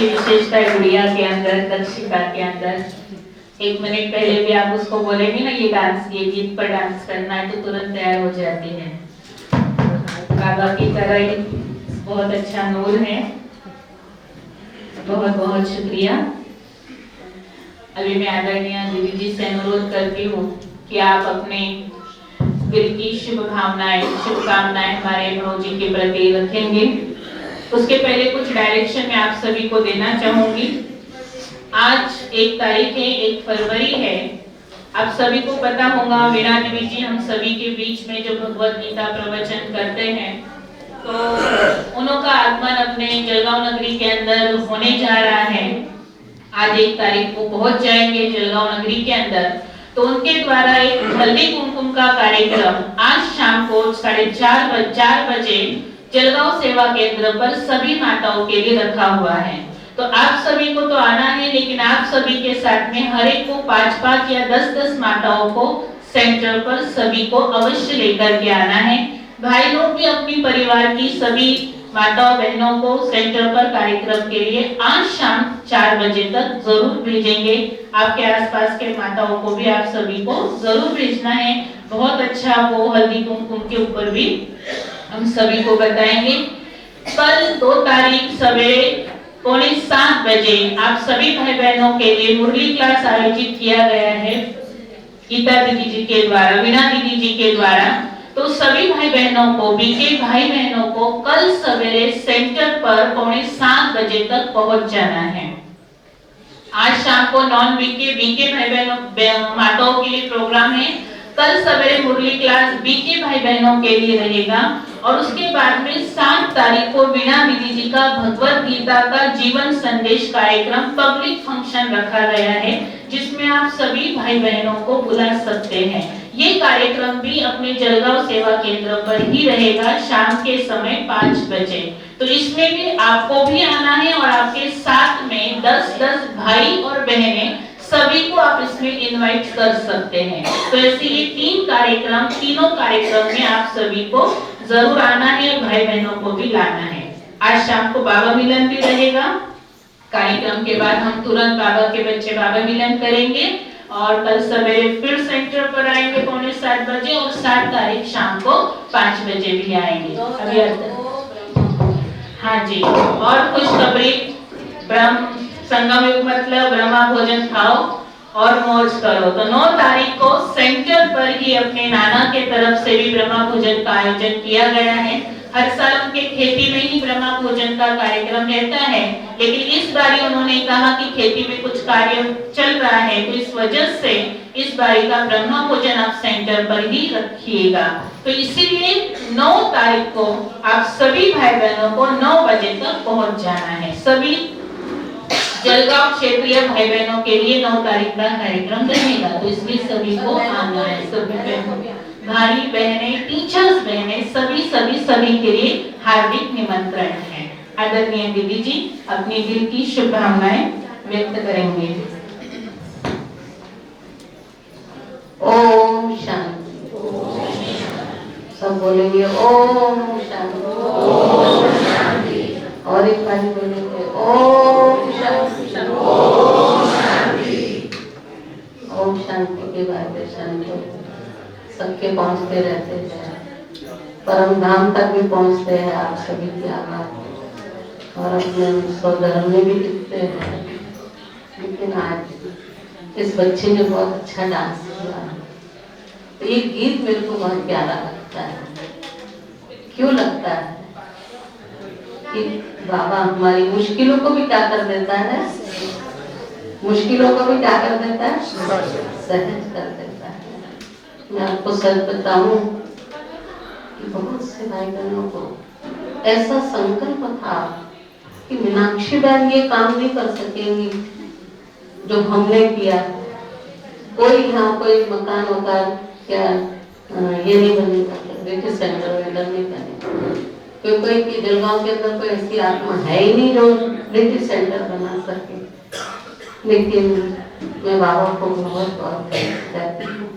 Speaker 1: अच्छी विशेषता है गुड़िया के अंदर, दक्षिता के अंदर। 1 मिनट पहले भी आप उसको बोलेंगे ना ये डांस, ये गीत पर डांस करना है, तो तुरंत तैयार हो जाती है। बाबा की तरह ही बहुत अच्छा नूर है। बहुत बहुत शुक्रिया। अभी मैं आदरणीय दीदी जी से अनुरोध करती हूँ कि आप अपने दिल की शुभ भावनाएं, शुभकामनाएं हमारे मनोज जी के प्रति रखेंगे। उसके पहले कुछ डायरेक्शन मैं आप सभी को देना चाहूंगी। आज 1 तारीख है, 1 फरवरी है। आप सभी को पता होगा वीणा देवी जी हम सभी के बीच में जो भगवत गीता प्रवचन करते हैं, तो उनका आगमन अपने जलगांव नगरी के अंदर होने जा रहा है। आज 1 तारीख को पहुंच जाएंगे जलगांव नगरी के अंदर। तो उनके द्वारा एक हल्दी कुमकुम का कार्यक्रम आज शाम को 4:30 बजे जलगांव सेवा केंद्र पर सभी माताओं के लिए रखा हुआ है। तो आप सभी को तो आना है, लेकिन आप सभी के साथ में हर एक को 5-5 या 10-10 माताओं को सेंटर पर सभी को अवश्य लेकर के आना है। भाई लोग भी अपनी परिवार की सभी माताओं बहनों को सेंटर पर कार्यक्रम के लिए आज शाम 4 बजे तक जरूर भेजेंगे। आपके आसपास के माताओं को भी आप सभी को जरूर भेजना है। बहुत अच्छा वो हल्दी कुमकुम के ऊपर भी हम सभी को बताएंगे। कल 2 तारीख सवेरे 6:45 बजे आप सभी भाई बहनों के लिए मुरली क्लास आयोजित किया गया है गीता दीदी जी के द्वारा, वीणा दीदी जी के द्वारा। तो सभी भाई बहनों को, बीके भाई बहनों को कल सवेरे सेंटर पर 6:45 बजे तक पहुंच जाना है। आज शाम को नॉन बीके भाई बहनों माताओं के लिए प्रोग्राम है। कल सवेरे मुरली क्लास बीके भाई बहनों के लिए रहेगा और उसके बाद में 7 तारीख को वीणा दीदी जी का भगवत गीता का जीवन संदेश कार्यक्रम पब्लिक फंक्शन रखा गया है, जिसमें आप सभी भाई बहनों को बुला सकते हैं। ये कार्यक्रम भी अपने जलगांव सेवा केंद्र पर ही रहेगा शाम के समय 5 बजे। तो इसमें भी आपको भी आना है और आपके साथ में 10-10 भाई और बहनें सभी को आप इसमें इनवाइट कर सकते हैं। तो ऐसे ये 3 कार्यक्रम, तीनों कार्यक्रम में आप सभी को जरूर आना है, भाई बहनों को भी लाना है। आज शाम को बाबा मिलन भी रहेगा। कार्यक्रम के बाद हम तुरंत बाबा के बच्चे बाबा मिलन करेंगे और कल सवेरे फिर सेंटर पर आएंगे 7:45 बजे और 7 तारीख शाम को 5 बजे भी आएंगे। हाँ जी, और खुशखबरी, ब्रह्म संगम युग मतलब ब्रह्मा भोजन खाओ और मौज करो। तो 9 तारीख को सेंटर पर ही अपने नाना के तरफ से भी ब्रह्मा भोजन का आयोजन किया गया है। हर साल उनके खेती में ही ब्रह्मा भोजन का कार्यक्रम रहता है, लेकिन इस बार उन्होंने कहा कि खेती में कुछ कार्य चल रहा है, तो इस वजह से इस बारी का ब्रह्मा भोजन आप सेंटर पर ही रखिएगा। तो इसीलिए 9 तारीख को आप सभी भाई बहनों को 9 बजे तक पहुंच जाना है। सभी जलगांव क्षेत्रीय भाई बहनों के लिए 9 तारीख का कार्यक्रम रहेगा, तो इसलिए सभी को आना है। सभी भाई बहनें, टीचर्स बहनें, सभी के लिए हार्दिक निमंत्रण है। आदरणीय दीदी जी अपनी दिल की शुभकामनाएं व्यक्त करेंगे।
Speaker 6: ओम शांति। सब बोलेंगे ओम शांति। और एक बार बोलेंगे ओम शांति। ओम शांति के बाद शांति सबके पहुंचते रहते हैं, परम धाम तक भी पहुंचते हैं आप सभी की आवाज और अपने स्वधर्म में भी दिखते हैं। लेकिन आज इस बच्चे ने बहुत अच्छा डांस किया। तो ये गीत मेरे को बहुत प्यारा लगता है। क्यों लगता है कि बाबा हमारी मुश्किलों को भी क्या कर देता है, मुश्किलों को भी क्या कर देता है, सहज कर देता है। मैं आपको सच बताऊं कि बहुत से भाई बहनों को ऐसा संकल्प था कि मीनाक्षी बहन ये काम नहीं कर सकेंगी जो हमने किया। कोई यहाँ कोई मकान क्या ये नहीं बनेगा, बेटी सेंटर वेंटर नहीं बनेगा, कोई की जलगांव के अंदर कोई ऐसी आत्मा है ही नहीं जो बेटी सेंटर बना सके। लेकिन मैं बाबा को बहुत बहुत कहती हूँ,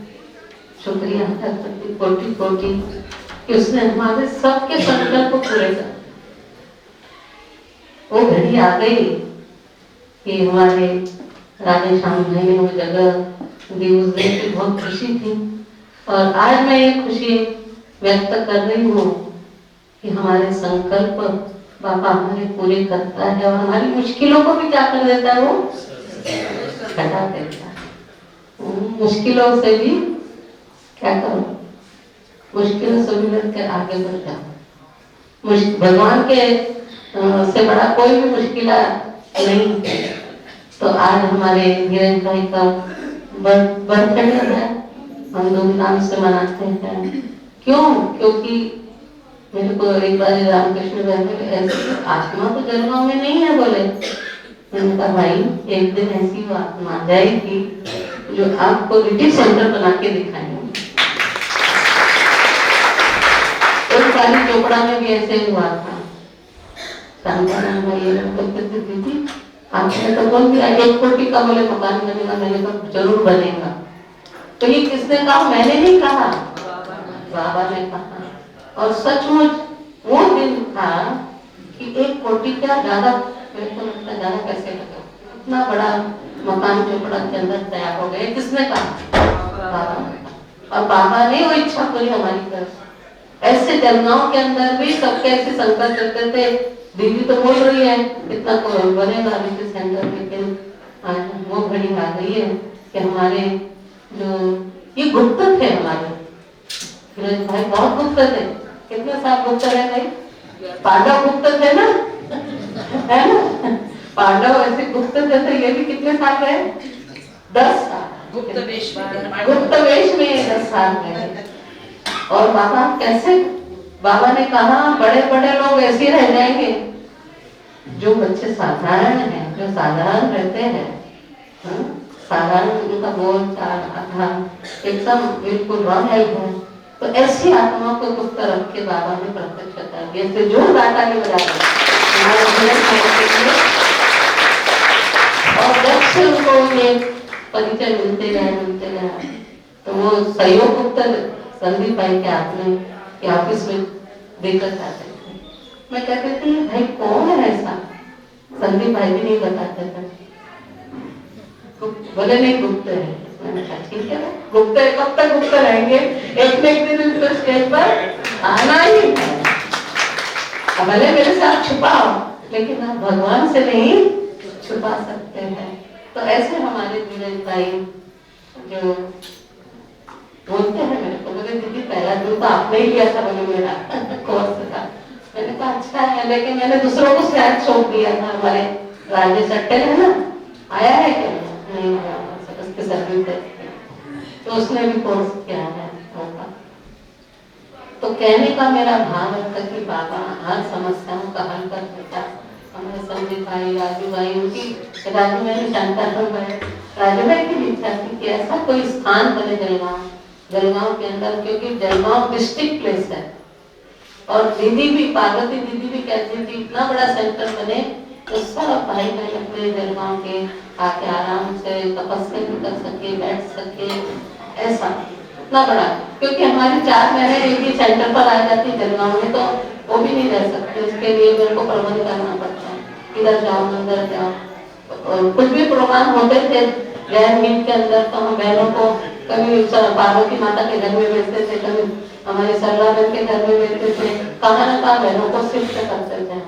Speaker 6: शुक्रिया करती कोटि कि उसने हमारे सबके संकल्प पूरे कर। वो घड़ी आ गई कि हमारे राधेश्याम भाई ने वो जगह दी, उस दिन की बहुत खुशी थी। और आज मैं ये खुशी व्यक्त कर रही हूँ कि हमारे संकल्प बाबा हमारे पूरे करता है और हमारी मुश्किलों को भी क्या कर देता है, वो हटा देता है। मुश्किलों से भी क्या करो, मुश्किलों से भी लड़कर आगे बढ़ जाओ। भगवान के से बड़ा कोई भी मुश्किल नहीं है। तो आज हमारे धीरज भाई का बर्थडे है, हम धूमधाम से मनाते हैं। क्यों? क्योंकि मेरे को एक बार रामकृष्ण भाई ऐसे आत्मा तो जन्मों में नहीं है बोले। मैंने कहा भाई एक दिन ऐसी आत्मा आ जाएगी जो आपको रिट्रीट सेंटर बना के दिखाएंगे। एक सारी चोपड़ा में भी ऐसे हुआ था। शांताराम भाई दीदी आपने तो बोल दिया 1 कोटि का बोले मकान बनेगा, मैंने कहा जरूर बनेगा। तो ये किसने कहा? मैंने नहीं कहा, बाबा ने कहा। और सचमुच वो दिन था कि 1 कोटि क्या ज्यादा, मेरे को लगता है ज्यादा पैसे लगे, इतना बड़ा मकान चोपड़ा के अंदर तैयार हो गए। किसने कहा? बाबा ने कहा। और बाबा ने वो इच्छा पूरी हमारी तरफ। ऐसे जलगांव के अंदर भी सबके ऐसे संकल्प करते थे। दीदी तो बोल रही है इतना बनेगा रिट्रीट सेंटर, लेकिन आज वो घड़ी आ गई है कि हमारे जो ये गुप्त थे, हमारे फिरोज भाई बहुत गुप्त थे। कितने साल गुप्त रहे भाई? पांडव गुप्त थे ना, है ना? पांडव ऐसे गुप्त थे, तो ये भी कितने साल रहे? 10 साल गुप्त वेश में 10 साल रहे। और बाबा कैसे, बाबा ने कहा बड़े बड़े लोग ऐसे रह जाएंगे, जो बच्चे साधारण हैं, जो साधारण रहते हैं, साधारण उनका बोल चाल आधार एकदम बिल्कुल रॉयल है। तो ऐसी आत्मा को गुप्त रख के बाबा ने प्रत्यक्ष कर दिया। इससे जो डाटा के बजाय और जब से उनको ये परिचय मिलते रहे, तो वो सहयोग गुप्त संदीप भाई के हाथ में के ऑफिस में देकर जाते थे। मैं कहती थी भाई कौन है ऐसा? संदीप भाई भी नहीं बताते थे, बोले नहीं गुप्त है। मैंने कहा ठीक है, गुप्त है, कब तक गुप्त रहेंगे? एक दिन तो स्टेज पर आना ही है। भले मेरे साथ छुपाओ, लेकिन आप भगवान से नहीं छुपा सकते हैं। तो ऐसे हमारे धीरज भाई जो बोलते हैं मेरे को, बोले दीदी पहला दिन तो आपने ही लिया था, बोले मेरा कोर्स था। मैंने कहा अच्छा है, लेकिन मैंने दूसरों को शायद सौंप दिया था। हमारे राजेश अट्टे है ना, आया है क्या? नहीं आया, उसके सर्विस है, तो उसने भी कोर्स किया है। तो कहने का मेरा भाव है कि बाबा हर समस्याओं का हल कर देता। हमारे संदीप भाई, राजू भाई, उनकी राजू भाई, शांताराम भाई, राजू भाई की इच्छा थी कि ऐसा कोई स्थान बने जलगांव के अंदर, क्योंकि जलगांव डिस्ट्रिक्ट प्लेस है। और दीदी भी, पार्वती दीदी भी कहती थी इतना बड़ा सेंटर बने तो सब भाई बहन अपने जलगांव के आके आराम से तपस्या भी कर सके, बैठ सके, ऐसा इतना बड़ा। क्योंकि हमारी 4 महीने एक ही सेंटर पर आ जाती है जलगांव में, तो वो भी नहीं रह सकते। उसके लिए मेरे को प्रबंध करना पड़ता है, इधर जाओ अंदर जाओ। कुछ भी प्रोग्राम होते थे जैन मीट के अंदर, तो हम बहनों को कभी पार्वती माता के घर में बैठते थे, कभी हमारे सरला बहन के घर में बैठते थे, कहाँ न कहाँ बहनों को शिफ्ट करते थे।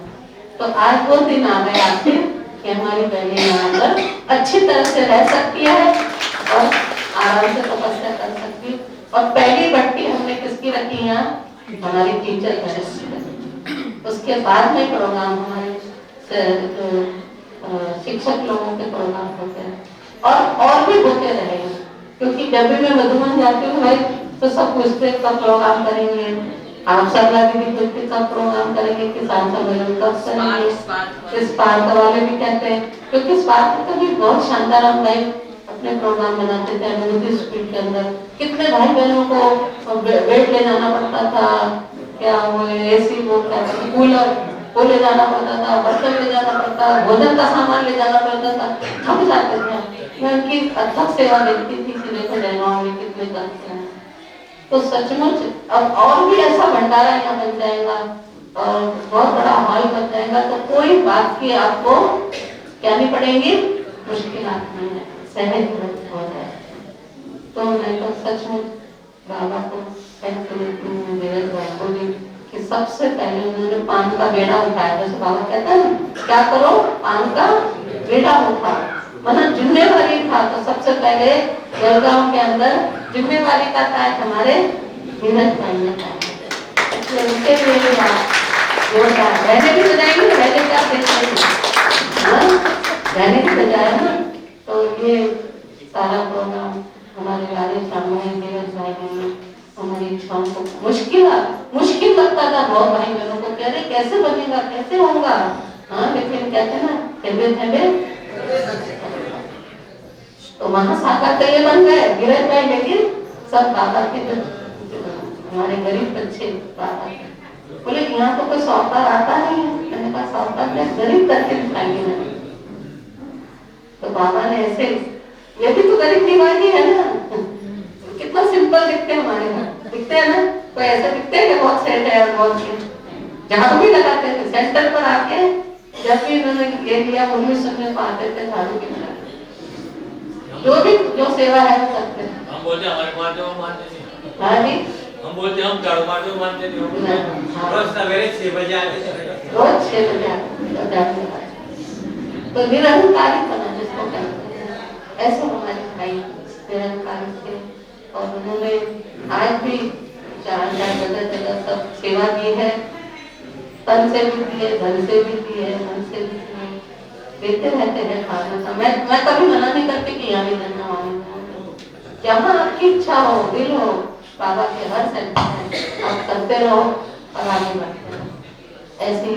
Speaker 6: तो आज वो दिन आ गया आखिर कि हमारी बहनें यहाँ पर अच्छी तरह से रह सकती है और आराम से तपस्या कर सकती है। और पहली बट्टी हमने किसकी रखी यहाँ? हमारी टीचर की। उसके बाद में प्रोग्राम हमारे शिक्षक लोगों के प्रोग्राम होते हैं और भी होते रहेंगे। क्योंकि जब भी मैं मधुबन जाती हूँ भाई, तो सब पूछते कब प्रोग्राम करेंगे, आप सरला दीदी पूछते कब प्रोग्राम करेंगे, किसान सम्मेलन कब करेंगे। इस पार्क वाले भी कहते हैं, क्योंकि इस पार्क का भी बहुत शांताराम भाई अपने प्रोग्राम बनाते थे अनुभूति स्पीड के अंदर। कितने भाई बहनों को बेड ले जाना पड़ता था, क्या वो एसी वो क्या कूलर वो ले जाना पड़ता था, बर्तन ले जाना पड़ता, भोजन का सामान ले जाना पड़ता था, थक जाते थे। मैं उनकी अथक सेवा देखती थी कि देखो जलगांव में कितने करते हैं। तो सचमुच अब और भी ऐसा भंडारा यहाँ बन जाएगा और बहुत बड़ा हॉल बन जाएगा, तो कोई बात की आपको क्या नहीं पड़ेंगी, मुश्किलात नहीं है, सहज व्रत हो जाए। तो मैं तो सच में बाबा को बोली कि सबसे पहले उन्होंने पान का बेड़ा उठाया। जैसे बाबा कहते हैं ना, क्या करो, पान का बेड़ा उठा, मतलब जिम्मेवारी था। तो सबसे पहले जलगांव के अंदर जिम्मेवारी का ताज हमारे धीरज भाई ने पाया। इसलिए उनके लिए भी बात जोरदार रहने भी बजाएंगे, रहने क्या रहने की बजाय ना। तो ये सारा प्रोग्राम हमारे राजेश सामने धीरज भाई ने हमारी इच्छाओं को मुश्किल लगता था बहुत भाई बहनों को, कह रहे कैसे बनेगा, कैसे होगा। हाँ, लेकिन कहते ना थेबे थेबे तो महासागर तो ये बन गए धीरज भाई। लेकिन सब बाबा के हमारे गरीब बच्चे बाबा के बोले यहाँ तो कोई साहूकार आता नहीं है। मैंने कहा साहूकार क्या, गरीब करके दिखाएंगे मैंने। तो बाबा ने ऐसे, ये भी तो गरीब दीवानी है ना, कितना सिंपल दिखते हैं हमारे घर, दिखते हैं ना। कोई ऐसा दिखते हैं कि बहुत सेट है और बहुत झाड़ू भी लगाते थे सेंटर पर आके। जब भी इन्होंने ये लिया 1900 में आते थे झाड़ू भी लगाते, जो सेवा है वो करते हैं।
Speaker 7: हम बोलते हमारे मानते हो मानते नहीं।
Speaker 6: हाँ जी,
Speaker 7: हम बोलते हम झाड़ू मारते हो मानते नहीं। रोज सवेरे 6 बजे आते थे,
Speaker 6: रोज 6 बजे आते। तो निरंकारी बना जिसको कहते हैं, ऐसे हमारे भाई निरंकारी थे। और उन्होंने आज भी जहाँ जगह जगह सब सेवा की है, तन से भी दी है, धन से भी दी है, मन से भी दी है, देते रहते हैं खाना का। मैं कभी मना नहीं करती कि यहाँ भी देना, वहाँ भी देना। जहाँ आपकी इच्छा हो, दिल हो, बाबा के हर सेंटर में आप करते रहो और आगे बढ़ते रहो। ऐसे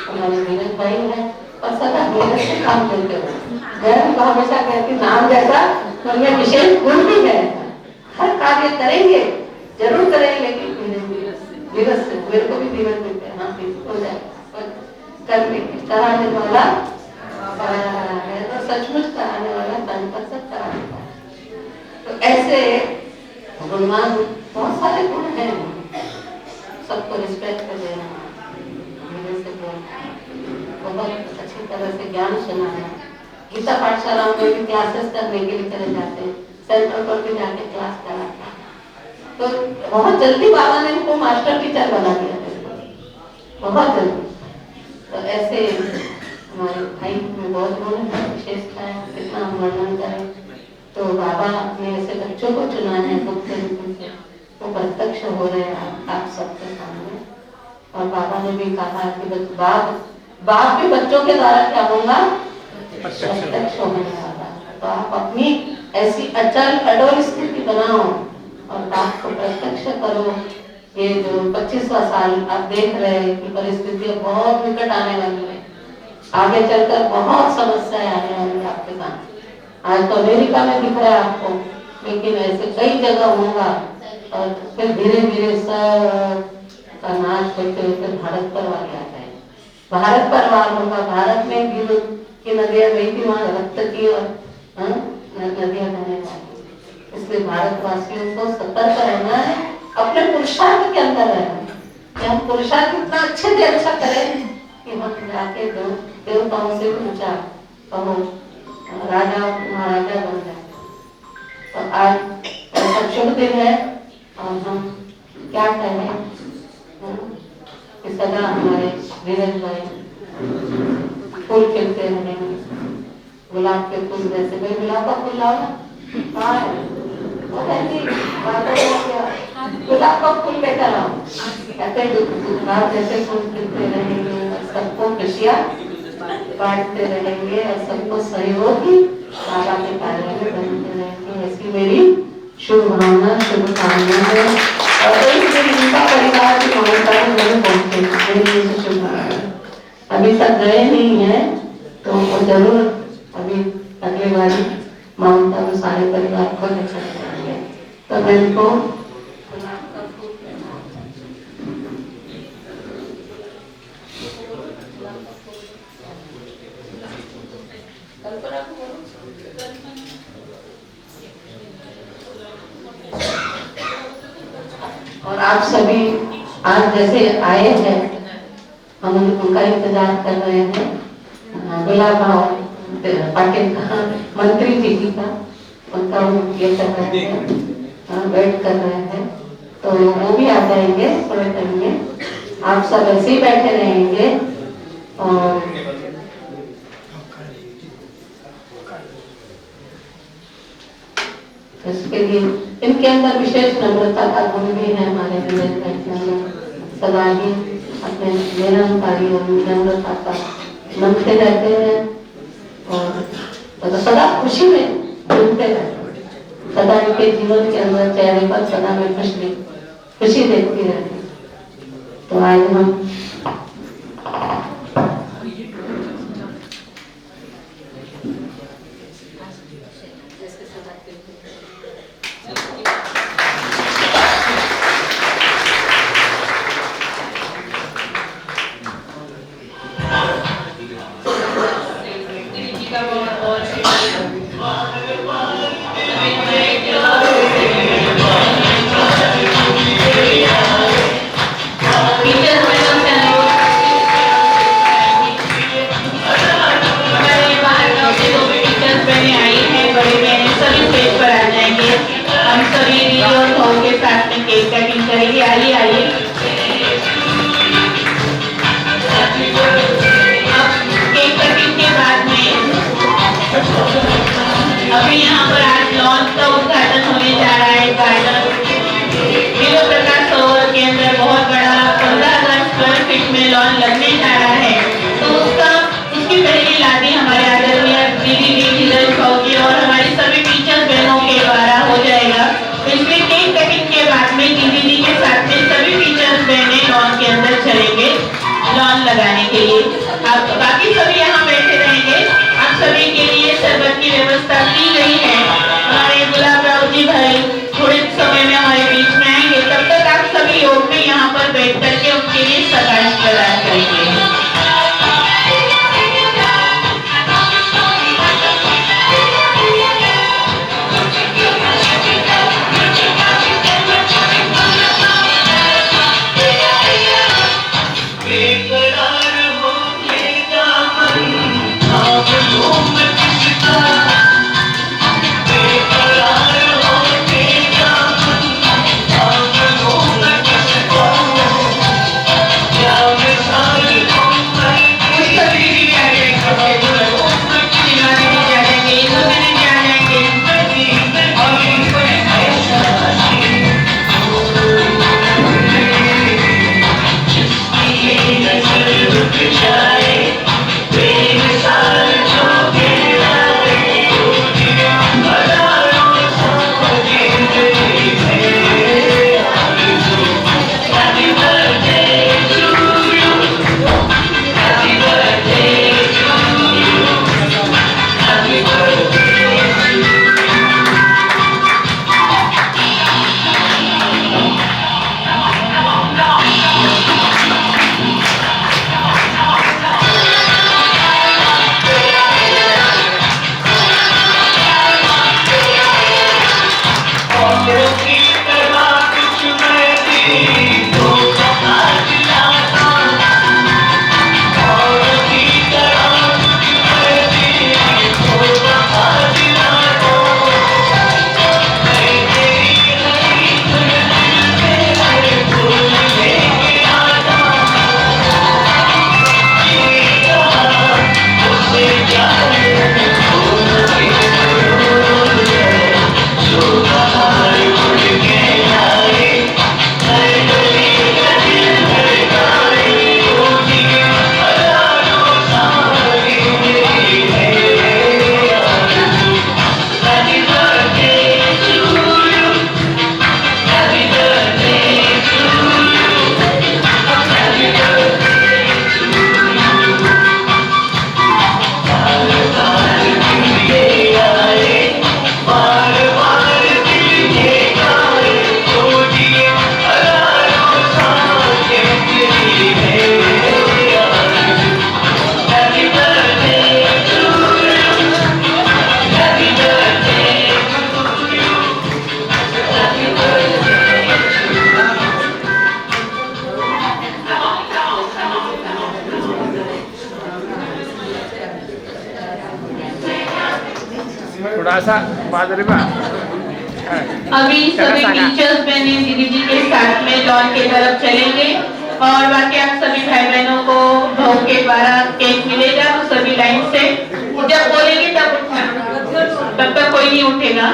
Speaker 6: हमारे धीरज भाई है और सदा मेहनत से काम करते हो। मैं तो हमेशा कहती नाम जैसा तो उनमें विशेष गुण भी है। हर कार्य करेंगे, जरूर करेंगे, लेकिन धीरज से। मेरे को भी धीरज मिलते हैं, हाँ हो जाए करने कराने वाला है, तो सचमुच कराने वाला तन पर सब कराने वाला। तो ऐसे गुणवान बहुत सारे गुण हैं। सबको रिस्पेक्ट कर देना, धीरे से बोलना, बहुत अच्छी तरह से ज्ञान सुनाना। गीता पाठशालाओं में भी क्लासेस करने के लिए चले जाते हैं, सेंटर पर भी जाके क्लास कराते हैं। तो बहुत जल्दी बाबा ने इनको मास्टर टीचर बना दिया था, बहुत जल्दी। तो ऐसे हमारे भाई में बहुत गुण है, विशेषता है, कितना हम वर्णन करें। तो बाबा ने ऐसे बच्चों को चुना है बुक के रूप में, वो प्रत्यक्ष हो रहे हैं आप सबके सामने। और बाबा ने भी कहा कि बाप भी बच्चों के द्वारा क्या होगा, प्रत्यक्ष होने वाला। तो आप अपनी ऐसी अचल अडोल स्थिति बनाओ और बाप को प्रत्यक्ष करो। ये जो 25वां साल आप देख रहे हैं कि परिस्थितियां बहुत निकट आने वाली है, आगे चलकर बहुत समस्याएं आने वाली है आपके साथ। आज तो अमेरिका में दिख रहा है आपको, लेकिन ऐसे कई जगह होगा। और फिर धीरे धीरे सब का नाश होते होते भारत पर आ जाता है, भारत पर वार होगा। भारत में गिर की नदियां गई थी, वहां रक्त की और नदियां बहने वाली। इसलिए भारतवासियों को सतर्क रहना है, अपने पुरुषार्थ के अंदर रहना। कि हम पुरुषार्थ इतना अच्छे से अच्छा करें कि हम जाके देवताओं से भी ऊंचा कहो, राजा महाराजा बन जाए। तो आज ऐसा शुभ दिन है और हम क्या कहें कि सदा हमारे धीरज भाई फूल खिलते रहेंगे, गुलाब के फूल जैसे। भाई गुलाब का फूल लाओ ना, गुलाब का फूल लेकर आओ। कहते गुलाब जैसे फूल खिलते रहेंगे, सबको खुशियाँ बांटते रहेंगे और सबको सहयोगी बाबा के कार्य में बनते रहेंगे। ऐसी मेरी शुभ भावना, शुभ कामना है। और एक दिन उनका परिवार की मान्यता में जरूर पहुंचे, शुभ भावना। अभी तक गए नहीं है तो वो जरूर अभी अगले बारी मान्यता में सारे परिवार को लेकर जाएंगे। तो मैं इनको और आप सभी आज जैसे आए हैं, हम उनका इंतजार कर रहे हैं। गुलाब भाव पाटिल का मंत्री जी की का उनका ये कर रहे हैं, वेट कर रहे हैं, तो वो भी आ जाएंगे थोड़े टाइम में। आप सब ऐसे ही बैठे रहेंगे और इसके लिए इनके अंदर विशेष नम्रता का गुण भी है। हमारे सदा ही अपने निरंकारी और नम्रता का नमते रहते हैं और सदा खुशी में झूमते रहते हैं। सदा इनके जीवन के अंदर चेहरे पर सदा में खुशी देखती रहती। तो आज हम
Speaker 1: अभी यहाँ पर आज लॉन्च का उद्घाटन होने जा रहा है। गार्डन विजय प्रकाश सरोवर के अंदर बहुत बड़ा 15,000 स्क्वायर फीट में लॉन लगने जा रहा है। तो उसकी पहली लादी हमारे आदरणीय दीदी धीरज की और हमारी सभी टीचर्स बहनों के द्वारा हो जाएगा। इसमें केक कटिंग के बाद में दीदी के साथ में सभी टीचर्स बहनें लॉन के अंदर चलेंगे लॉन लगाने के लिए। आप बाकी सभी यहाँ बैठे रहेंगे। आप सभी के लिए शरबत की व्यवस्था की गई है। हमारे गुलाब राव जी भाई थोड़े समय में हमारे बीच में आएंगे। तब तक आप सभी योग में यहाँ पर बैठ करके उनके लिए प्रकाश प्रदान करेंगे।
Speaker 8: Yeah.
Speaker 3: असा बाजरी बा
Speaker 1: अभी सभी टीचर्स बहने दीदी जी के साथ में लॉन की तरफ चलेंगे और बाकी आप सभी भाई बहनों को भाव के द्वारा केक मिलेगा, तो सभी लाइन से जब बोलेंगे तब उठना, तब तक कोई नहीं उठेगा।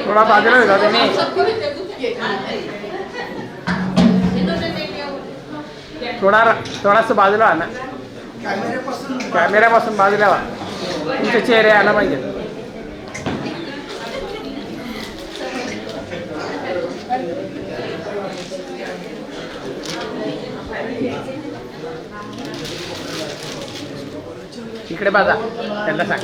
Speaker 3: थोड़ा बाजूला होता तुम्ही थोडासा बाजूला ना कॅमेऱ्यापासून बाजूला वा तुमचे चेहरे आला पाहिजे इकडे बाजा त्यांना सांग